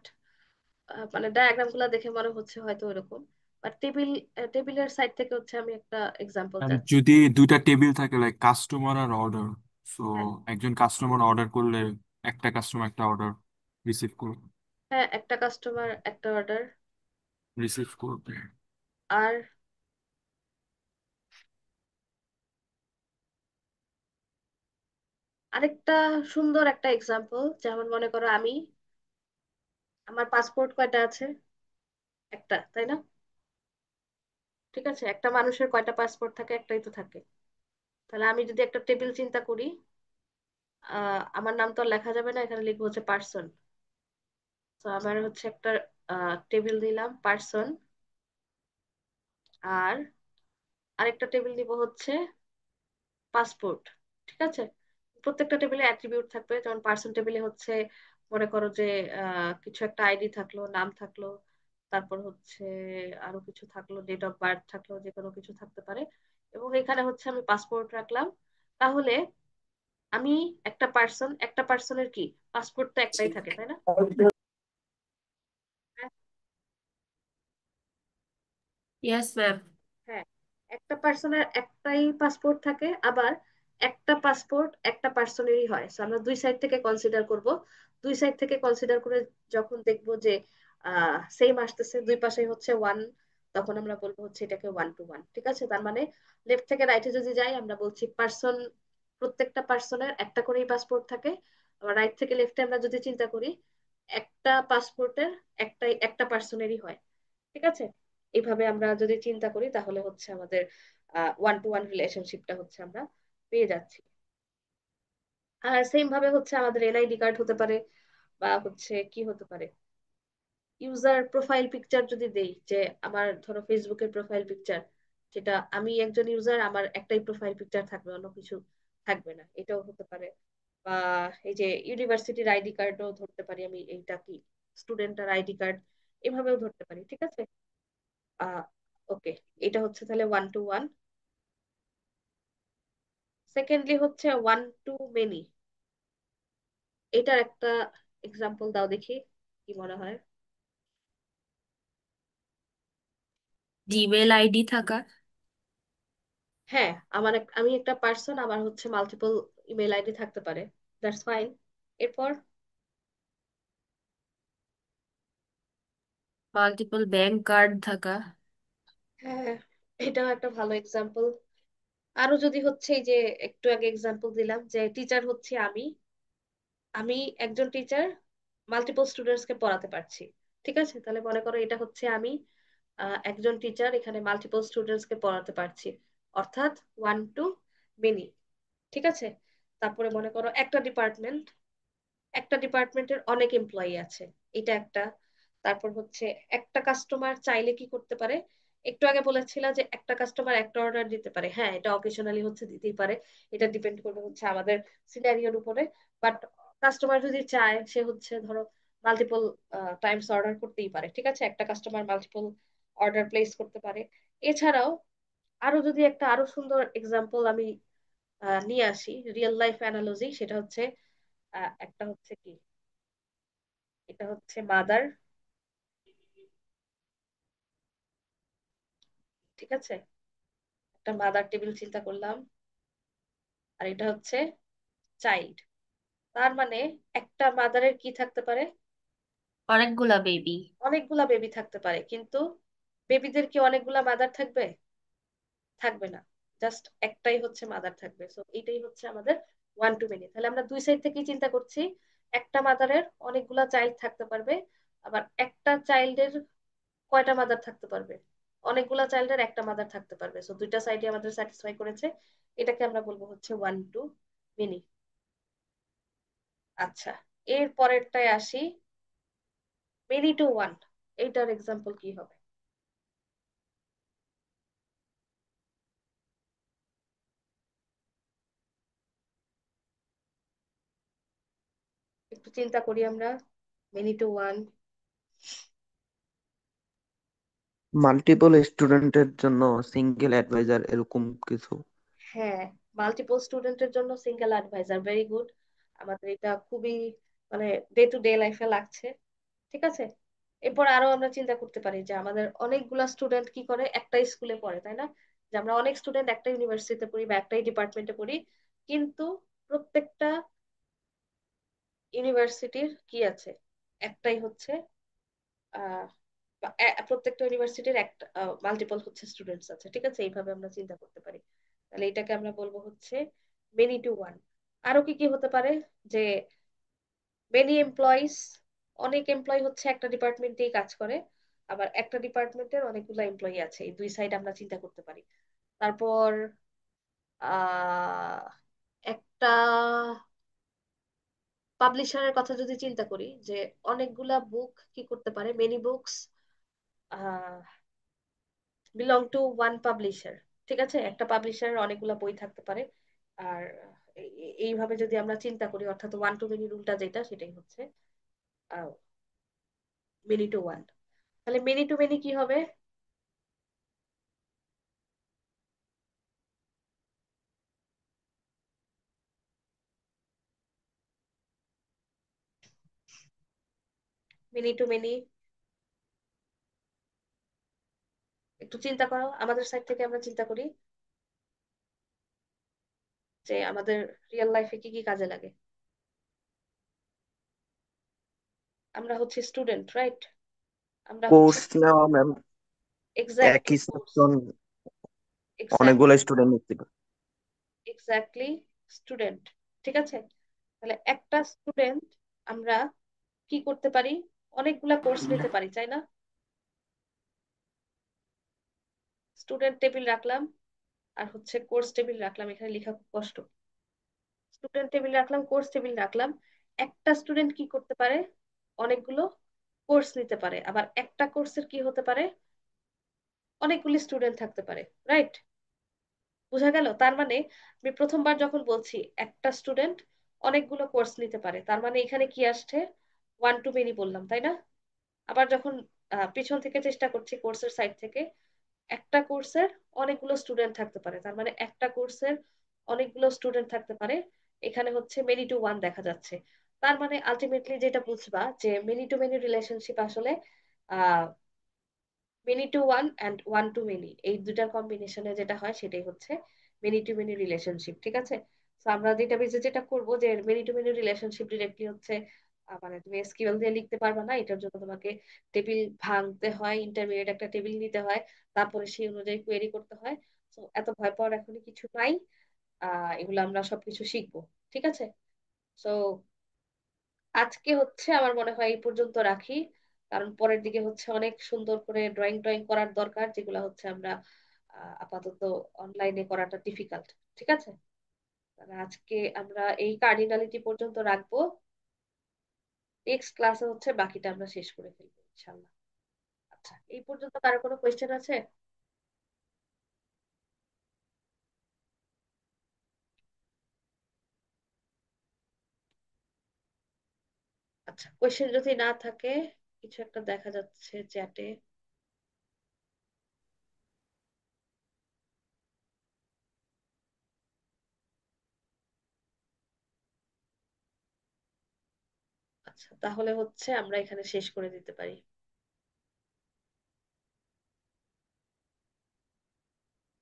S1: মানে ডায়াগ্রাম গুলা দেখে মনে হচ্ছে হয়তো এরকম। বাট টেবিলের সাইড থেকে হচ্ছে আমি একটা এক্সাম্পল
S2: আর
S1: চাচ্ছি।
S2: যদি দুইটা টেবিল থাকে লাইক কাস্টমার আর অর্ডার, সো
S1: হ্যাঁ,
S2: একজন কাস্টমার অর্ডার করলে একটা কাস্টমার একটা অর্ডার রিসিভ করবে।
S1: হ্যাঁ, একটা কাস্টমার একটা অর্ডার।
S2: রিসিভ করবে।
S1: আর আরেকটা সুন্দর একটা এক্সাম্পল, যেমন মনে করো আমি, আমার পাসপোর্ট কয়টা আছে? একটা, তাই না? ঠিক আছে, একটা মানুষের কয়টা পাসপোর্ট থাকে? একটাই তো থাকে। তাহলে আমি যদি একটা টেবিল চিন্তা করি, আমার নাম তো আর লেখা যাবে না, এখানে লিখবো হচ্ছে পার্সন। তো আমার হচ্ছে একটা টেবিল দিলাম পার্সন, আর আরেকটা টেবিল দিব হচ্ছে পাসপোর্ট। ঠিক আছে, প্রত্যেকটা টেবিলে অ্যাট্রিবিউট থাকবে, যেমন পার্সন টেবিলে হচ্ছে মনে করো যে কিছু একটা আইডি থাকলো, নাম থাকলো, তারপর হচ্ছে আরো কিছু থাকলো, ডেট অফ বার্থ থাকলো, যে কোনো কিছু থাকতে পারে। এবং এখানে হচ্ছে আমি পাসপোর্ট রাখলাম। তাহলে আমি একটা পার্সন, একটা পার্সনের কি পাসপোর্ট তো একটাই থাকে, তাই না? হ্যাঁ,
S4: ইয়েস ম্যাম।
S1: হ্যাঁ, একটা পার্সনের একটাই পাসপোর্ট থাকে, আবার একটা পাসপোর্ট একটা পার্সনেরই হয়। So আমরা দুই সাইড থেকে কনসিডার করব। দুই সাইড থেকে কনসিডার করে যখন দেখবো যে সেম আসতেছে, দুই পাশেই হচ্ছে ওয়ান, তখন আমরা বলবো হচ্ছে এটাকে 1 to 1। ঠিক আছে, তার মানে লেফট থেকে রাইটে যদি যাই, আমরা বলছি পার্সন, প্রত্যেকটা পার্সনের একটা করেই পাসপোর্ট থাকে। আবার রাইট থেকে লেফটে আমরা যদি চিন্তা করি, একটা পাসপোর্টের একটা পার্সনেরই হয়। ঠিক আছে, এইভাবে আমরা যদি চিন্তা করি তাহলে হচ্ছে আমাদের ওয়ান টু ওয়ান রিলেশনশিপটা হচ্ছে আমরা পেয়ে যাচ্ছি। আর সেম ভাবে হচ্ছে আমাদের এনআইডি কার্ড হতে পারে, বা হচ্ছে কি হতে পারে, ইউজার প্রোফাইল পিকচার যদি দেই, যে আমার ধরো ফেসবুকের প্রোফাইল পিকচার, যেটা আমি একজন ইউজার, আমার একটাই প্রোফাইল পিকচার থাকবে, অন্য কিছু থাকবে না, এটাও হতে পারে। বা এই যে ইউনিভার্সিটির আইডি কার্ডও ধরতে পারি আমি, এইটা কি স্টুডেন্টের আইডি কার্ড, এভাবেও ধরতে পারি। ঠিক আছে, আহ ওকে, এটা হচ্ছে তাহলে ওয়ান টু ওয়ান। সেকেন্ডলি হচ্ছে ওয়ান টু মেনি। এটার একটা এক্সাম্পল দাও দেখি, কি মনে হয়।
S4: জিমেল আইডি থাকা।
S1: হ্যাঁ, আমি একটা পার্সন, আমার হচ্ছে মাল্টিপল ইমেল আইডি থাকতে পারে, দ্যাটস ফাইন। এরপর
S4: মাল্টিপল ব্যাংক কার্ড থাকা।
S1: হ্যাঁ, এটাও একটা ভালো এক্সাম্পল। আরো যদি হচ্ছে এই যে একটু আগে এক্সাম্পল দিলাম, যে টিচার হচ্ছে আমি, আমি একজন টিচার মাল্টিপল স্টুডেন্টস কে পড়াতে পারছি। ঠিক আছে, তাহলে মনে করো এটা হচ্ছে আমি একজন টিচার এখানে মাল্টিপল স্টুডেন্টস কে পড়াতে পারছি, অর্থাৎ ওয়ান টু মেনি। ঠিক আছে, তারপরে মনে করো একটা ডিপার্টমেন্টের অনেক এমপ্লয়ি আছে, এটা একটা। তারপর হচ্ছে একটা কাস্টমার চাইলে কি করতে পারে, একটু আগে বলেছিলাম যে একটা কাস্টমার একটা অর্ডার দিতে পারে, হ্যাঁ এটা অকেশনালি হচ্ছে দিতেই পারে, এটা ডিপেন্ড করবে হচ্ছে আমাদের সিনারিওর উপরে। বাট কাস্টমার যদি চায়, সে হচ্ছে ধরো মাল্টিপল টাইমস অর্ডার করতেই পারে। ঠিক আছে, একটা কাস্টমার মাল্টিপল অর্ডার প্লেস করতে পারে। এছাড়াও আরো যদি একটা আরো সুন্দর এক্সাম্পল আমি নিয়ে আসি, রিয়েল লাইফ অ্যানালজি, সেটা হচ্ছে একটা হচ্ছে কি, এটা হচ্ছে মাদার। ঠিক আছে, একটা মাদার টেবিল চিন্তা করলাম, আর এটা হচ্ছে চাইল্ড। তার মানে একটা মাদারের কি থাকতে পারে,
S4: অনেকগুলা বেবি।
S1: অনেকগুলা বেবি থাকতে পারে, কিন্তু বেবিদের কি অনেকগুলা মাদার থাকবে? থাকবে না, জাস্ট একটাই হচ্ছে মাদার থাকবে। সো এইটাই হচ্ছে আমাদের ওয়ান টু মেনি। তাহলে আমরা দুই সাইড থেকেই চিন্তা করছি, একটা মাদারের অনেকগুলা চাইল্ড থাকতে পারবে, আবার একটা চাইল্ডের কয়টা মাদার থাকতে পারবে, অনেকগুলা চাইল্ডের একটা মাদার থাকতে পারবে। সো দুইটা সাইডে আমাদের স্যাটিসফাই করেছে, এটাকে আমরা বলবো হচ্ছে ওয়ান টু মেনি। আচ্ছা, এর পরেরটায় আসি, মেনি টু ওয়ান। এইটার এক্সাম্পল কি হবে? একটু চিন্তা করি আমরা, মেনি টু ওয়ান।
S3: মাল্টিপল স্টুডেন্টের জন্য সিঙ্গেল অ্যাডভাইজার এরকম কিছু।
S1: হ্যাঁ, মাল্টিপল স্টুডেন্টের জন্য সিঙ্গেল অ্যাডভাইজার, ভেরি গুড। আমাদের এটা খুবই মানে ডে টু ডে লাইফে লাগছে। ঠিক আছে, এরপর আরো আমরা চিন্তা করতে পারি যে আমাদের অনেকগুলা স্টুডেন্ট কি করে, একটাই স্কুলে পড়ে, তাই না? যে আমরা অনেক স্টুডেন্ট একটা ইউনিভার্সিটিতে পড়ি বা একটাই ডিপার্টমেন্টে পড়ি, কিন্তু প্রত্যেকটা ইউনিভার্সিটির কি আছে, একটাই হচ্ছে আহ প্রত্যেকটা ইউনিভার্সিটির একটা মাল্টিপল হচ্ছে স্টুডেন্টস আছে। ঠিক আছে, এইভাবে আমরা চিন্তা করতে পারি। তাহলে এটাকে আমরা বলবো হচ্ছে মেনি টু ওয়ান। আরো কি কি হতে পারে, যে মেনি এমপ্লয়িজ, অনেক এমপ্লয়ি হচ্ছে একটা ডিপার্টমেন্টেই কাজ করে, আবার একটা ডিপার্টমেন্টের অনেকগুলো এমপ্লয়ি আছে, এই দুই সাইড আমরা চিন্তা করতে পারি। তারপর আহ একটা পাবলিশারের কথা যদি চিন্তা করি, যে অনেকগুলা বুক কি করতে পারে, many books belong to one publisher. ঠিক আছে, একটা পাবলিশারের অনেকগুলা বই থাকতে পারে। আর এইভাবে যদি আমরা চিন্তা করি, অর্থাৎ ওয়ান টু মেনি রুলটা যেটা, সেটাই হচ্ছে মেনি টু ওয়ান। তাহলে মেনি টু মেনি কি হবে? মেনি টু মেনি, একটু চিন্তা করো, আমাদের সাইড থেকে আমরা চিন্তা করি যে আমাদের রিয়েল লাইফে কি কি কাজে লাগে। আমরা হচ্ছে স্টুডেন্ট, রাইট? আমরা হচ্ছে
S3: কোর্স নেওয়া ম্যাম,
S1: এক্স্যাক্টলি
S3: একই
S1: কোর্স,
S3: সেকশন
S1: এক্স্যাক্টলি,
S3: অনেকগুলো স্টুডেন্ট নিতে পারে।
S1: Exactly student. ঠিক আছে, তাহলে একটা স্টুডেন্ট আমরা কি করতে পারি, অনেকগুলা কোর্স নিতে পারি, তাই না? স্টুডেন্ট টেবিল রাখলাম আর হচ্ছে কোর্স টেবিল রাখলাম, এখানে লেখা খুব কষ্ট। স্টুডেন্ট টেবিল রাখলাম, কোর্স টেবিল রাখলাম। একটা স্টুডেন্ট কি করতে পারে, অনেকগুলো কোর্স নিতে পারে, আবার একটা কোর্সের কি হতে পারে, অনেকগুলি স্টুডেন্ট থাকতে পারে, রাইট? বোঝা গেল? তার মানে আমি প্রথমবার যখন বলছি একটা স্টুডেন্ট অনেকগুলো কোর্স নিতে পারে, তার মানে এখানে কি আসছে, ওয়ান টু মেনি বললাম, তাই না? আবার যখন পিছন থেকে চেষ্টা করছি কোর্সের সাইড থেকে, একটা কোর্সের অনেকগুলো স্টুডেন্ট থাকতে পারে, তার মানে একটা কোর্সের অনেকগুলো স্টুডেন্ট থাকতে পারে। এখানে হচ্ছে মেনি টু ওয়ান দেখা যাচ্ছে। তার মানে আলটিমেটলি যেটা বুঝবা যে মেনি টু মেনি রিলেশনশিপ আসলে many to one and one to many, এই দুটার কম্বিনেশনে যেটা হয় সেটাই হচ্ছে মেনি টু মেনি রিলেশনশিপ, ঠিক আছে? তো আমরা ডেটাবেজে যেটা করবো যে many to many relationship directly হচ্ছে মানে তুমি এসকিউএল দিয়ে লিখতে পারবে না, এটার জন্য তোমাকে টেবিল ভাঙতে হয়, ইন্টারমিডিয়েট একটা টেবিল নিতে হয়, তারপরে সেই অনুযায়ী কোয়েরি করতে হয়। তো এত ভয় পাওয়ার এখনই কিছু নাই, এগুলো আমরা সবকিছু শিখবো, ঠিক আছে? তো আজকে হচ্ছে আমার মনে হয় এই পর্যন্ত রাখি, কারণ পরের দিকে হচ্ছে অনেক সুন্দর করে ড্রয়িং টয়িং করার দরকার, যেগুলো হচ্ছে আমরা আপাতত অনলাইনে করাটা ডিফিকাল্ট, ঠিক আছে? তাহলে আজকে আমরা এই কার্ডিনালিটি পর্যন্ত রাখবো, নেক্সট ক্লাসে হচ্ছে বাকিটা আমরা শেষ করে ফেলবো ইনশাল্লাহ। আচ্ছা, এই পর্যন্ত কারো কোনো কোয়েশ্চেন আছে? আচ্ছা, কোয়েশ্চেন যদি না থাকে, কিছু একটা দেখা যাচ্ছে চ্যাটে। আচ্ছা, তাহলে হচ্ছে আমরা এখানে শেষ করে দিতে পারি।